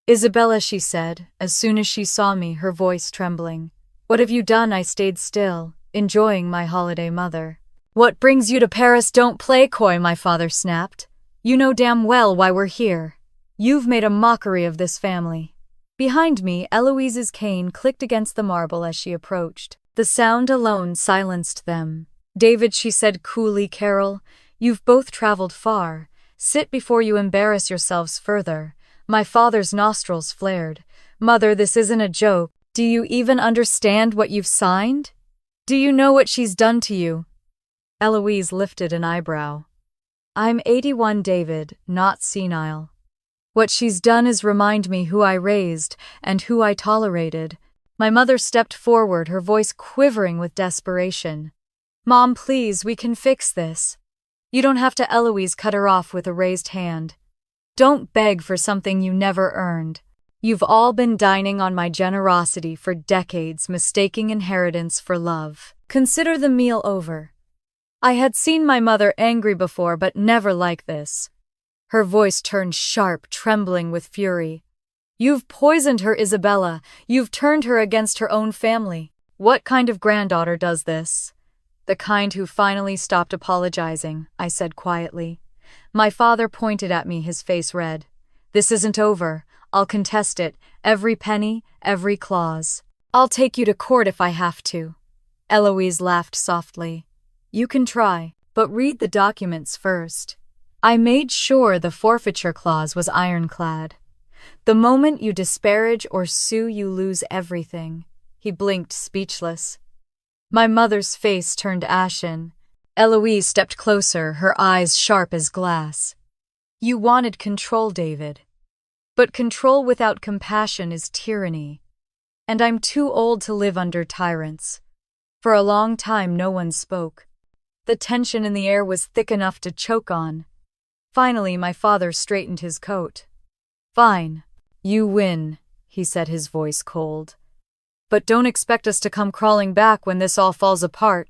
Isabella, she said, as soon as she saw me, her voice trembling. What have you done? I stayed still, enjoying my holiday, mother. What brings you to Paris? Don't play coy, my father snapped. You know damn well why we're here. You've made a mockery of this family. Behind me, Eloise's cane clicked against the marble as she approached. The sound alone silenced them. David, she said coolly, Carol, you've both traveled far. Sit before you embarrass yourselves further. My father's nostrils flared. Mother, this isn't a joke. Do you even understand what you've signed? Do you know what she's done to you? Eloise lifted an eyebrow. I'm 81, David, not senile. What she's done is remind me who I raised and who I tolerated. My mother stepped forward, her voice quivering with desperation. Mom, please, we can fix this. You don't have to. Eloise cut her off with a raised hand. Don't beg for something you never earned. You've all been dining on my generosity for decades, mistaking inheritance for love. Consider the meal over. I had seen my mother angry before, but never like this. Her voice turned sharp, trembling with fury. You've poisoned her, Isabella. You've turned her against her own family. What kind of granddaughter does this? The kind who finally stopped apologizing, I said quietly. My father pointed at me, his face red. This isn't over. I'll contest it, every penny, every clause. I'll take you to court if I have to. Eloise laughed softly. You can try, but read the documents first. I made sure the forfeiture clause was ironclad. The moment you disparage or sue, you lose everything. He blinked, speechless. My mother's face turned ashen. Eloise stepped closer, her eyes sharp as glass. You wanted control, David. But control without compassion is tyranny. And I'm too old to live under tyrants. For a long time, no one spoke. The tension in the air was thick enough to choke on. Finally, my father straightened his coat. Fine. You win, he said, his voice cold. But don't expect us to come crawling back when this all falls apart.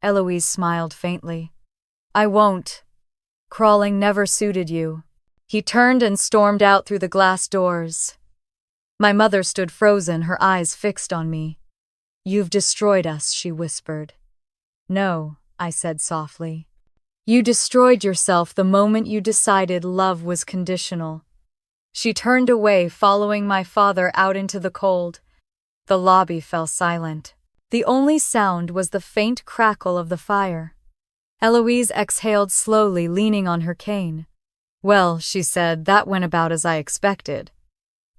Eloise smiled faintly. I won't. Crawling never suited you. He turned and stormed out through the glass doors. My mother stood frozen, her eyes fixed on me. You've destroyed us, she whispered. No, I said softly. You destroyed yourself the moment you decided love was conditional. She turned away, following my father out into the cold. The lobby fell silent. The only sound was the faint crackle of the fire. Eloise exhaled slowly, leaning on her cane. Well, she said, that went about as I expected.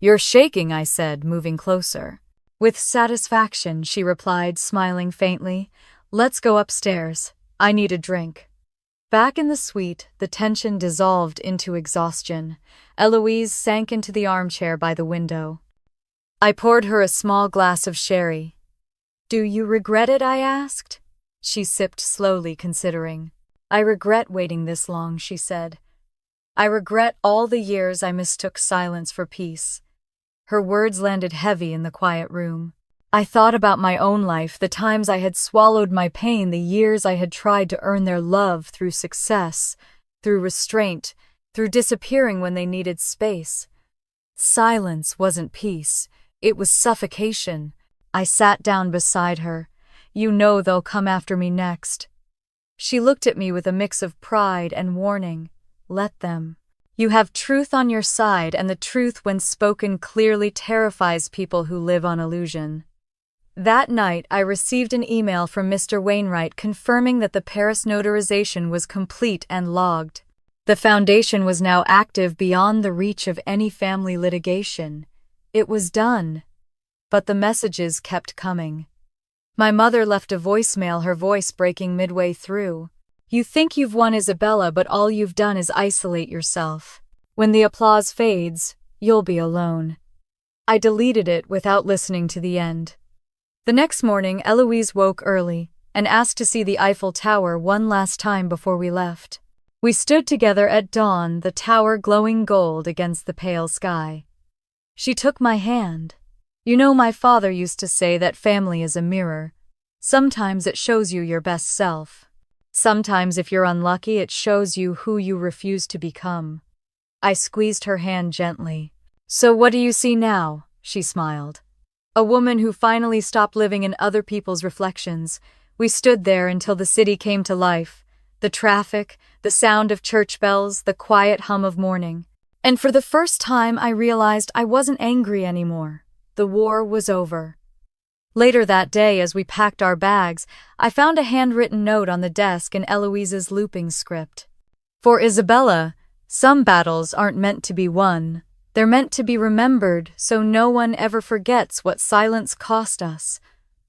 You're shaking, I said, moving closer. With satisfaction, she replied, smiling faintly. Let's go upstairs. I need a drink. Back in the suite, the tension dissolved into exhaustion. Eloise sank into the armchair by the window. I poured her a small glass of sherry. Do you regret it? I asked. She sipped slowly, considering. I regret waiting this long, she said. I regret all the years I mistook silence for peace. Her words landed heavy in the quiet room. I thought about my own life, the times I had swallowed my pain, the years I had tried to earn their love through success, through restraint, through disappearing when they needed space. Silence wasn't peace, it was suffocation. I sat down beside her. You know they'll come after me next. She looked at me with a mix of pride and warning. Let them. You have truth on your side, and the truth, when spoken clearly, terrifies people who live on illusion. That night, I received an email from Mr. Wainwright confirming that the Paris notarization was complete and logged. The foundation was now active beyond the reach of any family litigation. It was done. But the messages kept coming. My mother left a voicemail, her voice breaking midway through. You think you've won, Isabella, but all you've done is isolate yourself. When the applause fades, you'll be alone. I deleted it without listening to the end. The next morning, Eloise woke early and asked to see the Eiffel Tower one last time before we left. We stood together at dawn, the tower glowing gold against the pale sky. She took my hand. You know, my father used to say that family is a mirror. Sometimes it shows you your best self. Sometimes, if you're unlucky, it shows you who you refuse to become. I squeezed her hand gently. So what do you see now? She smiled. A woman who finally stopped living in other people's reflections. We stood there until the city came to life. The traffic, the sound of church bells, the quiet hum of morning. And for the first time, I realized I wasn't angry anymore. The war was over. Later that day, as we packed our bags, I found a handwritten note on the desk in Eloise's looping script. For Isabella, some battles aren't meant to be won. They're meant to be remembered, so no one ever forgets what silence cost us.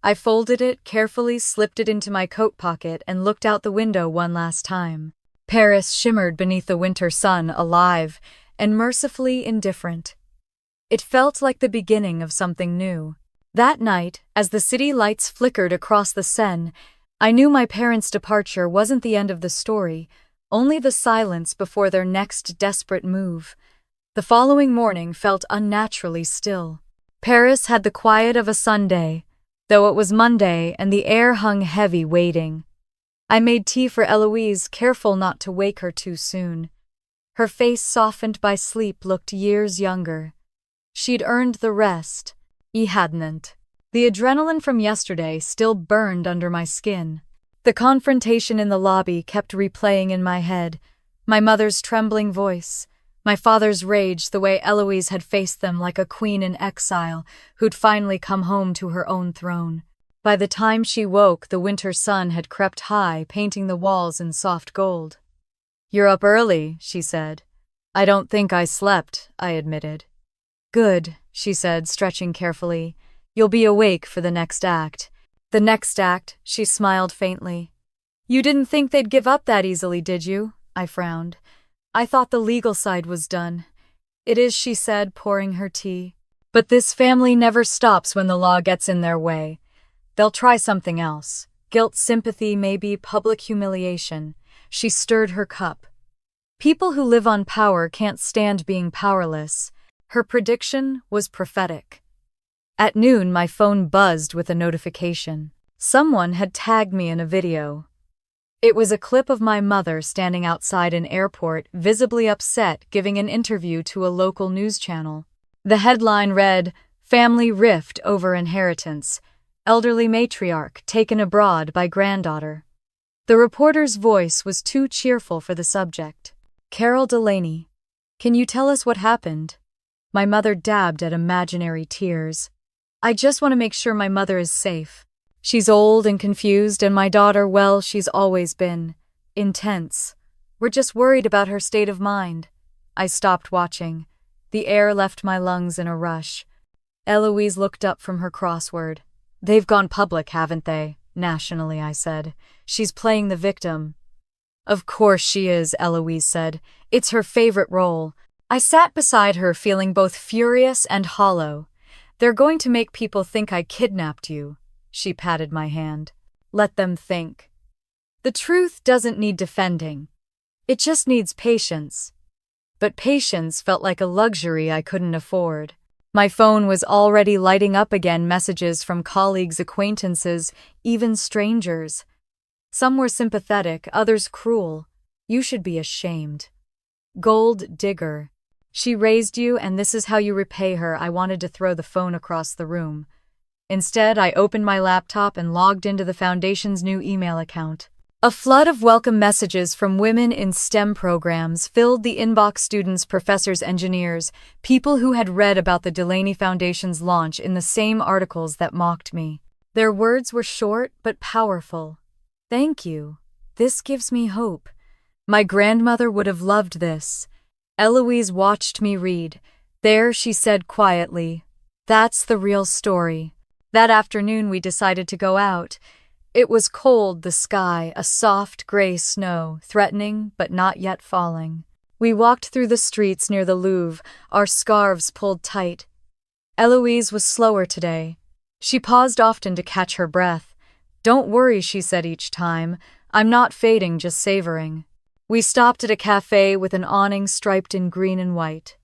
I folded it carefully, slipped it into my coat pocket, and looked out the window one last time. Paris shimmered beneath the winter sun, alive and mercifully indifferent. It felt like the beginning of something new. That night, as the city lights flickered across the Seine, I knew my parents' departure wasn't the end of the story, only the silence before their next desperate move. The following morning felt unnaturally still. Paris had the quiet of a Sunday, though it was Monday and the air hung heavy waiting. I made tea for Eloise, careful not to wake her too soon. Her face, softened by sleep, looked years younger. She'd earned the rest. He hadn't. The adrenaline from yesterday still burned under my skin. The confrontation in the lobby kept replaying in my head. My mother's trembling voice, my father's rage, the way Eloise had faced them like a queen in exile who'd finally come home to her own throne. By the time she woke, the winter sun had crept high, painting the walls in soft gold. "You're up early," she said. "I don't think I slept," I admitted. "Good," she said, stretching carefully. "You'll be awake for the next act." "The next act," she smiled faintly. "You didn't think they'd give up that easily, did you?" I frowned. "I thought the legal side was done." "It is," she said, pouring her tea. "But this family never stops when the law gets in their way. They'll try something else. Guilt, sympathy, maybe public humiliation." She stirred her cup. "People who live on power can't stand being powerless." Her prediction was prophetic. At noon, my phone buzzed with a notification. Someone had tagged me in a video. It was a clip of my mother standing outside an airport, visibly upset, giving an interview to a local news channel. The headline read, "Family Rift Over Inheritance. Elderly Matriarch Taken Abroad by Granddaughter." The reporter's voice was too cheerful for the subject. "Carol Delaney, can you tell us what happened?" My mother dabbed at imaginary tears. "I just want to make sure my mother is safe. She's old and confused, and my daughter, well, she's always been intense. We're just worried about her state of mind." I stopped watching. The air left my lungs in a rush. Eloise looked up from her crossword. "They've gone public, haven't they?" "Nationally," I said. "She's playing the victim." "Of course she is," Eloise said. "It's her favorite role." I sat beside her, feeling both furious and hollow. "They're going to make people think I kidnapped you." She patted my hand. "Let them think. The truth doesn't need defending. It just needs patience." But patience felt like a luxury I couldn't afford. My phone was already lighting up again, messages from colleagues, acquaintances, even strangers. Some were sympathetic, others cruel. "You should be ashamed. Gold digger. She raised you, and this is how you repay her." I wanted to throw the phone across the room. Instead, I opened my laptop and logged into the Foundation's new email account. A flood of welcome messages from women in STEM programs filled the inbox. Students, professors, engineers, people who had read about the Delaney Foundation's launch in the same articles that mocked me. Their words were short but powerful. "Thank you. This gives me hope. My grandmother would have loved this." Eloise watched me read. "There," she said quietly. "That's the real story." That afternoon we decided to go out. It was cold, the sky, a soft gray snow, threatening but not yet falling. We walked through the streets near the Louvre, our scarves pulled tight. Eloise was slower today. She paused often to catch her breath. "Don't worry," she said each time. "I'm not fading, just savoring." We stopped at a cafe with an awning striped in green and white.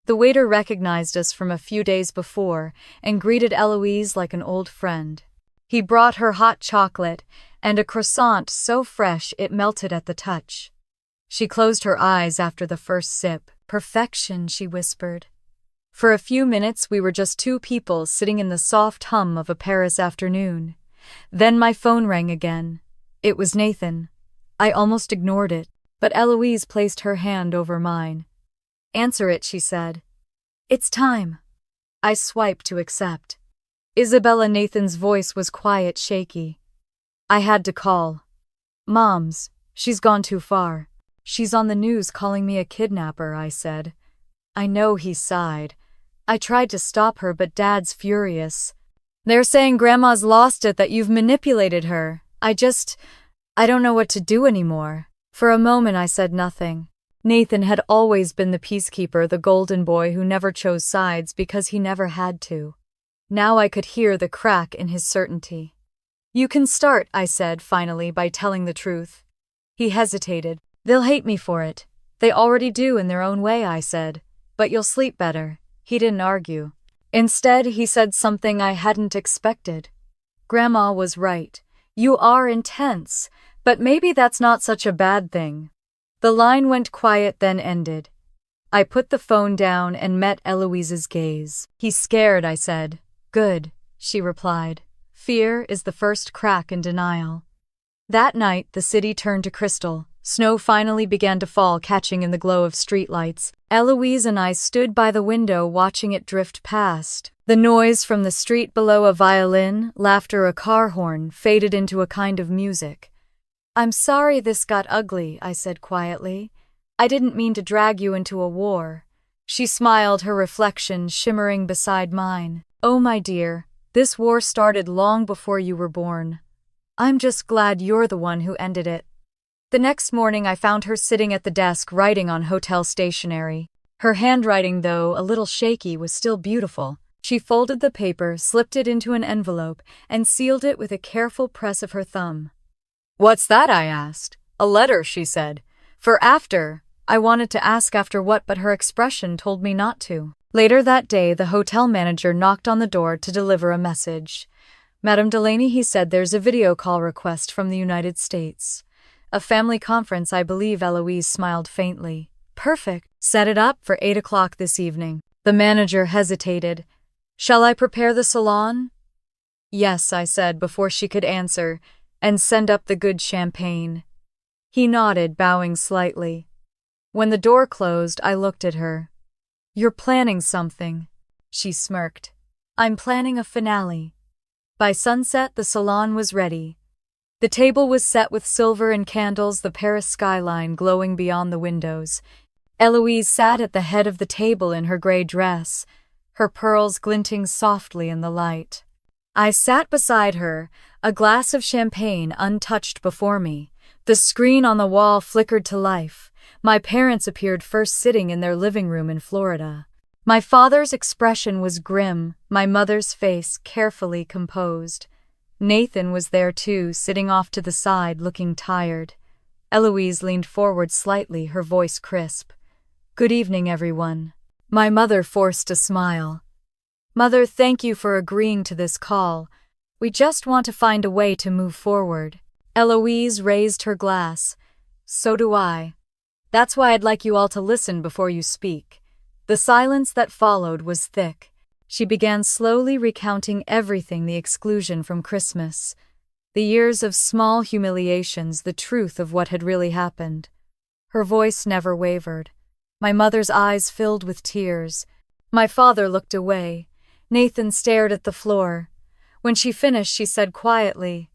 The waiter recognized us from a few days before and greeted Eloise like an old friend. He brought her hot chocolate and a croissant so fresh it melted at the touch. She closed her eyes after the first sip. "Perfection," she whispered. For a few minutes we were just two people sitting in the soft hum of a Paris afternoon. Then my phone rang again. It was Nathan. I almost ignored it, but Eloise placed her hand over mine. "Answer it," she said. "It's time." I swiped to accept. Isabella. Nathan's voice was quiet, shaky. "I had to call. Mom's. She's gone too far. She's on the news calling me a kidnapper," I said. "I know," he sighed. "I tried to stop her, but Dad's furious. They're saying Grandma's lost it, that you've manipulated her. I don't know what to do anymore." For a moment I said nothing. Nathan had always been the peacekeeper, the golden boy who never chose sides because he never had to. Now I could hear the crack in his certainty. You can start, I said, finally, by telling the truth. He hesitated. They'll hate me for it. They already do in their own way, I said. But you'll sleep better. He didn't argue. Instead, he said something I hadn't expected. Grandma was right. You are intense, but maybe that's not such a bad thing. The line went quiet, then ended. I put the phone down and met Eloise's gaze. He's scared, I said. Good, she replied. Fear is the first crack in denial. That night, the city turned to crystal. Snow finally began to fall, catching in the glow of streetlights. Eloise and I stood by the window watching it drift past. The noise from the street below, a violin, laughter, a car horn, faded into a kind of music. I'm sorry this got ugly, I said quietly. I didn't mean to drag you into a war. She smiled, her reflection shimmering beside mine. Oh, my dear, this war started long before you were born. I'm just glad you're the one who ended it. The next morning I found her sitting at the desk writing on hotel stationery. Her handwriting, though a little shaky, was still beautiful. She folded the paper, slipped it into an envelope, and sealed it with a careful press of her thumb. What's that? I asked. A letter, she said. For after. I wanted to ask after what, but her expression told me not to. Later that day, the hotel manager knocked on the door to deliver a message. Madame Delaney, he said, there's a video call request from the United States. A family conference, I believe. Eloise smiled faintly. Perfect. Set it up for 8 o'clock this evening. The manager hesitated. Shall I prepare the salon? Yes, I said before she could answer, and send up the good champagne. He nodded, bowing slightly. When the door closed, I looked at her. You're planning something, she smirked. I'm planning a finale. By sunset, the salon was ready. The table was set with silver and candles, the Paris skyline glowing beyond the windows. Eloise sat at the head of the table in her gray dress, her pearls glinting softly in the light. I sat beside her, a glass of champagne untouched before me. The screen on the wall flickered to life. My parents appeared first, sitting in their living room in Florida. My father's expression was grim, my mother's face carefully composed. Nathan was there too, sitting off to the side, looking tired. Eloise leaned forward slightly, her voice crisp. Good evening, everyone. My mother forced a smile. Mother, thank you for agreeing to this call. We just want to find a way to move forward. Eloise raised her glass. So do I. That's why I'd like you all to listen before you speak. The silence that followed was thick. She began slowly recounting everything, the exclusion from Christmas, the years of small humiliations, the truth of what had really happened. Her voice never wavered. My mother's eyes filled with tears. My father looked away. Nathan stared at the floor. When she finished, she said quietly,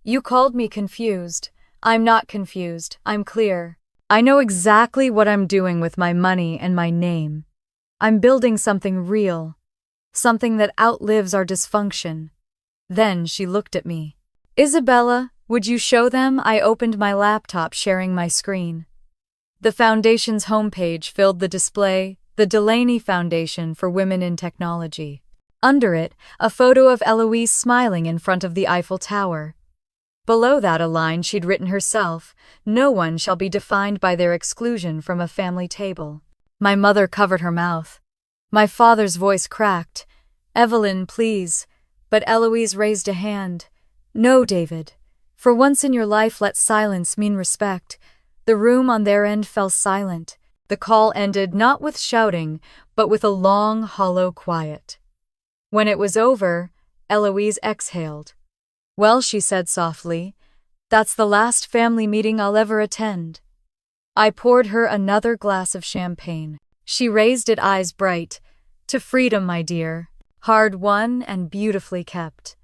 You called me confused. I'm not confused. I'm clear. I know exactly what I'm doing with my money and my name. I'm building something real. Something that outlives our dysfunction. Then she looked at me. Isabella, would you show them? I opened my laptop, sharing my screen. The foundation's homepage filled the display, the Delaney Foundation for Women in Technology. Under it, a photo of Eloise smiling in front of the Eiffel Tower. Below that, a line she'd written herself, No one shall be defined by their exclusion from a family table. My mother covered her mouth. My father's voice cracked. Evelyn, please. But Eloise raised a hand. No, David. For once in your life, let silence mean respect. The room on their end fell silent. The call ended not with shouting, but with a long, hollow quiet. When it was over, Eloise exhaled. Well, she said softly, that's the last family meeting I'll ever attend. I poured her another glass of champagne. She raised it, eyes bright. To freedom, my dear. Hard won and beautifully kept.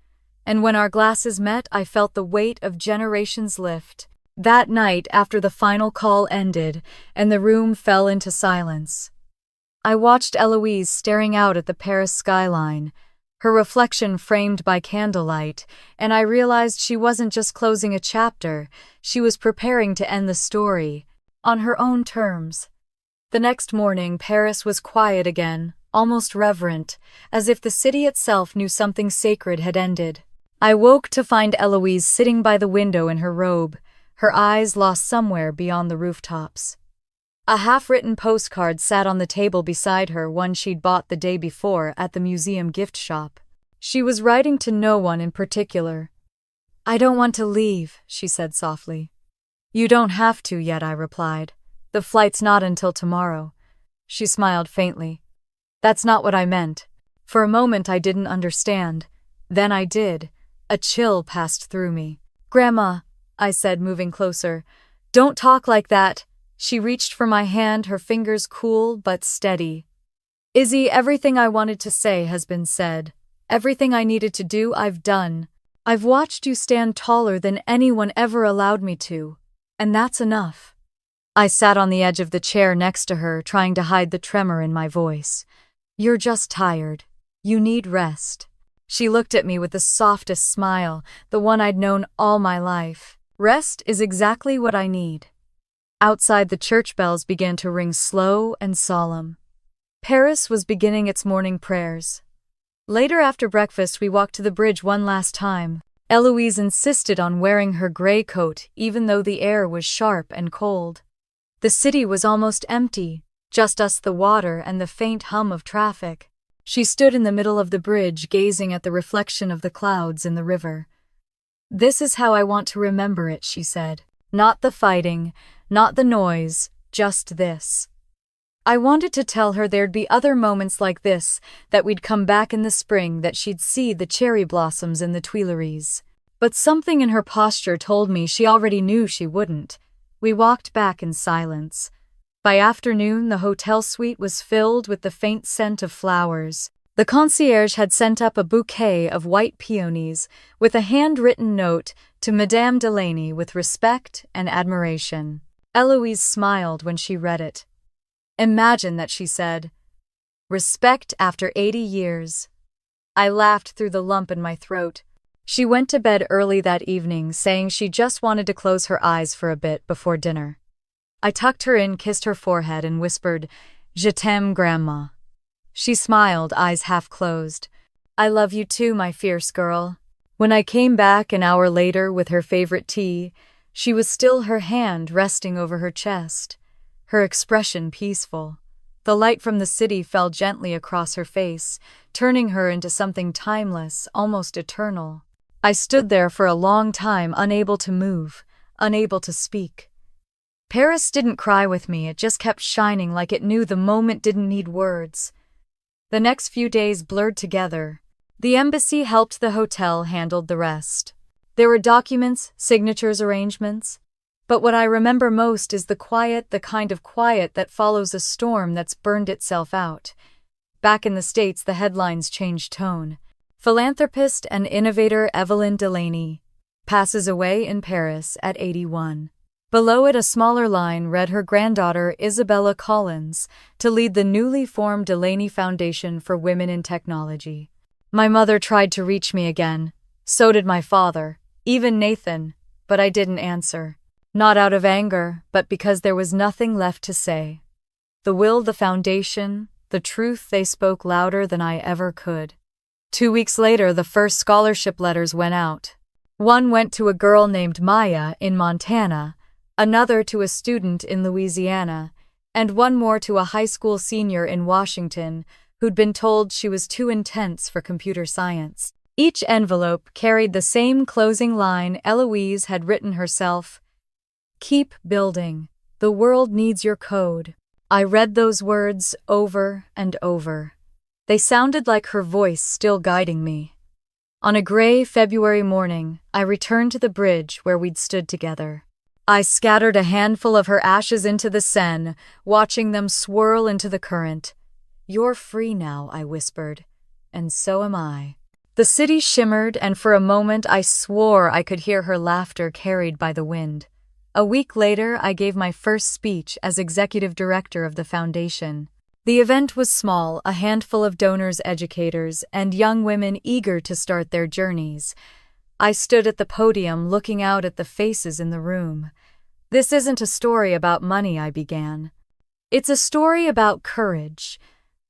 And when our glasses met, I felt the weight of generations lift. That night, after the final call ended and the room fell into silence, I watched Eloise staring out at the Paris skyline, her reflection framed by candlelight, and I realized she wasn't just closing a chapter, she was preparing to end the story, on her own terms. The next morning, Paris was quiet again, almost reverent, as if the city itself knew something sacred had ended. I woke to find Eloise sitting by the window in her robe, her eyes lost somewhere beyond the rooftops. A half-written postcard sat on the table beside her, one she'd bought the day before at the museum gift shop. She was writing to no one in particular. "I don't want to leave," she said softly. "You don't have to yet," I replied. "The flight's not until tomorrow." She smiled faintly. "That's not what I meant." For a moment I didn't understand. Then I did. A chill passed through me. "Grandma," I said, moving closer. "Don't talk like that." She reached for my hand, her fingers cool but steady. "Izzy, everything I wanted to say has been said. Everything I needed to do, I've done. I've watched you stand taller than anyone ever allowed me to, and that's enough." I sat on the edge of the chair next to her, trying to hide the tremor in my voice. "You're just tired. You need rest." She looked at me with the softest smile, the one I'd known all my life. "Rest is exactly what I need." Outside, the church bells began to ring slow and solemn. Paris was beginning its morning prayers. Later after breakfast, we walked to the bridge one last time. Eloise insisted on wearing her gray coat even though the air was sharp and cold. The city was almost empty, just us, the water, and the faint hum of traffic. She stood in the middle of the bridge, gazing at the reflection of the clouds in the river. "This is how I want to remember it," she said. "Not the fighting, not the noise, just this." I wanted to tell her there'd be other moments like this, that we'd come back in the spring, that she'd see the cherry blossoms in the Tuileries. But something in her posture told me she already knew she wouldn't. We walked back in silence. By afternoon, the hotel suite was filled with the faint scent of flowers. The concierge had sent up a bouquet of white peonies with a handwritten note to Madame Delaney with respect and admiration. Eloise smiled when she read it. "Imagine that," she said. "Respect after 80 years. I laughed through the lump in my throat. She went to bed early that evening, saying she just wanted to close her eyes for a bit before dinner. I tucked her in, kissed her forehead, and whispered, "Je t'aime, Grandma." She smiled, eyes half closed. "I love you too, my fierce girl." When I came back an hour later with her favorite tea, she was still, her hand resting over her chest, her expression peaceful. The light from the city fell gently across her face, turning her into something timeless, almost eternal. I stood there for a long time, unable to move, unable to speak. Paris didn't cry with me, it just kept shining like it knew the moment didn't need words. The next few days blurred together. The embassy helped, the hotel handled the rest. There were documents, signatures, arrangements. But what I remember most is the quiet, the kind of quiet that follows a storm that's burned itself out. Back in the States, the headlines changed tone. Philanthropist and innovator Evelyn Delaney passes away in Paris at 81. Below it, a smaller line read her granddaughter Isabella Collins to lead the newly formed Delaney Foundation for Women in Technology. My mother tried to reach me again. So did my father, even Nathan, but I didn't answer. Not out of anger, but because there was nothing left to say. The will, the foundation, the truth, they spoke louder than I ever could. 2 weeks later, the first scholarship letters went out. One went to a girl named Maya in Montana, another to a student in Louisiana, and one more to a high school senior in Washington who'd been told she was too intense for computer science. Each envelope carried the same closing line Eloise had written herself: "Keep building. The world needs your code." I read those words over and over. They sounded like her voice still guiding me. On a gray February morning, I returned to the bridge where we'd stood together. I scattered a handful of her ashes into the Seine, watching them swirl into the current. "You're free now," I whispered, "and so am I." The city shimmered, and for a moment I swore I could hear her laughter carried by the wind. A week later, I gave my first speech as executive director of the foundation. The event was small, a handful of donors, educators, and young women eager to start their journeys. I stood at the podium looking out at the faces in the room. "This isn't a story about money," I began. "It's a story about courage.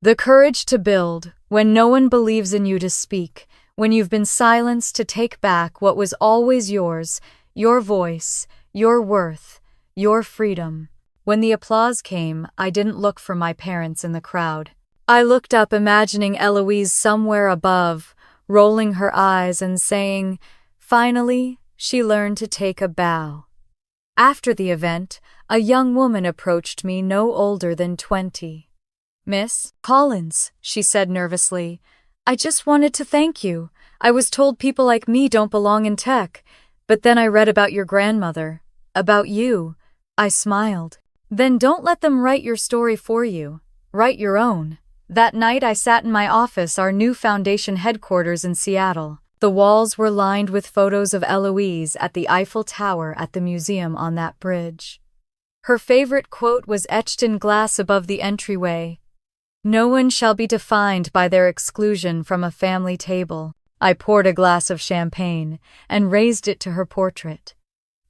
The courage to build when no one believes in you, to speak When you've been silenced to take back what was always yours, your voice, your worth, your freedom. When the applause came, I didn't look for my parents in the crowd. I looked up, imagining Eloise somewhere above, rolling her eyes and saying, "Finally, she learned to take a bow." After the event, a young woman approached me, no older than 20. "Miss Collins," she said nervously, "I just wanted to thank you. I was told people like me don't belong in tech, but then I read about your grandmother, about you." I smiled. "Then don't let them write your story for you. Write your own." That night I sat in my office, our new foundation headquarters in Seattle. The walls were lined with photos of Eloise at the Eiffel Tower, at the museum on that bridge. Her favorite quote was etched in glass above the entryway: "No one shall be defined by their exclusion from a family table." I poured a glass of champagne and raised it to her portrait.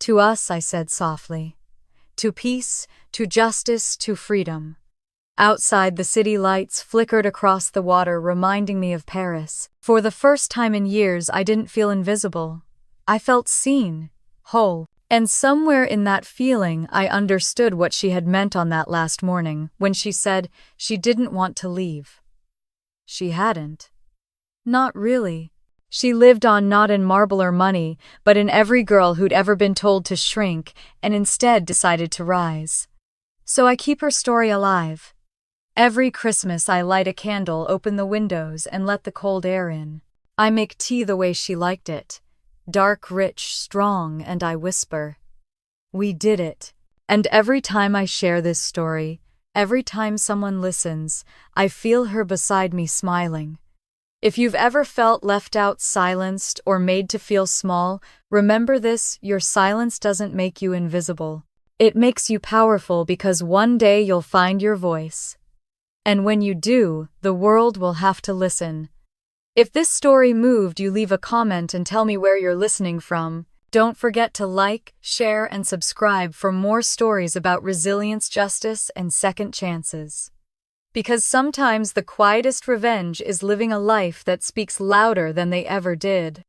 "To us," I said softly. "To peace, to justice, to freedom." Outside, the city lights flickered across the water, reminding me of Paris. For the first time in years, I didn't feel invisible. I felt seen, whole. And somewhere in that feeling, I understood what she had meant on that last morning, when she said she didn't want to leave. She hadn't. Not really. She lived on, not in marble or money, but in every girl who'd ever been told to shrink and instead decided to rise. So I keep her story alive. Every Christmas I light a candle, open the windows, and let the cold air in. I make tea the way she liked it. Dark, rich, strong, and I whisper, "We did it." And every time I share this story, every time someone listens, I feel her beside me smiling. If you've ever felt left out, silenced, or made to feel small, remember this: your silence doesn't make you invisible. It makes you powerful, because one day you'll find your voice. And when you do, the world will have to listen. If this story moved you, leave a comment and tell me where you're listening from. Don't forget to like, share, and subscribe for more stories about resilience, justice, and second chances. Because sometimes the quietest revenge is living a life that speaks louder than they ever did.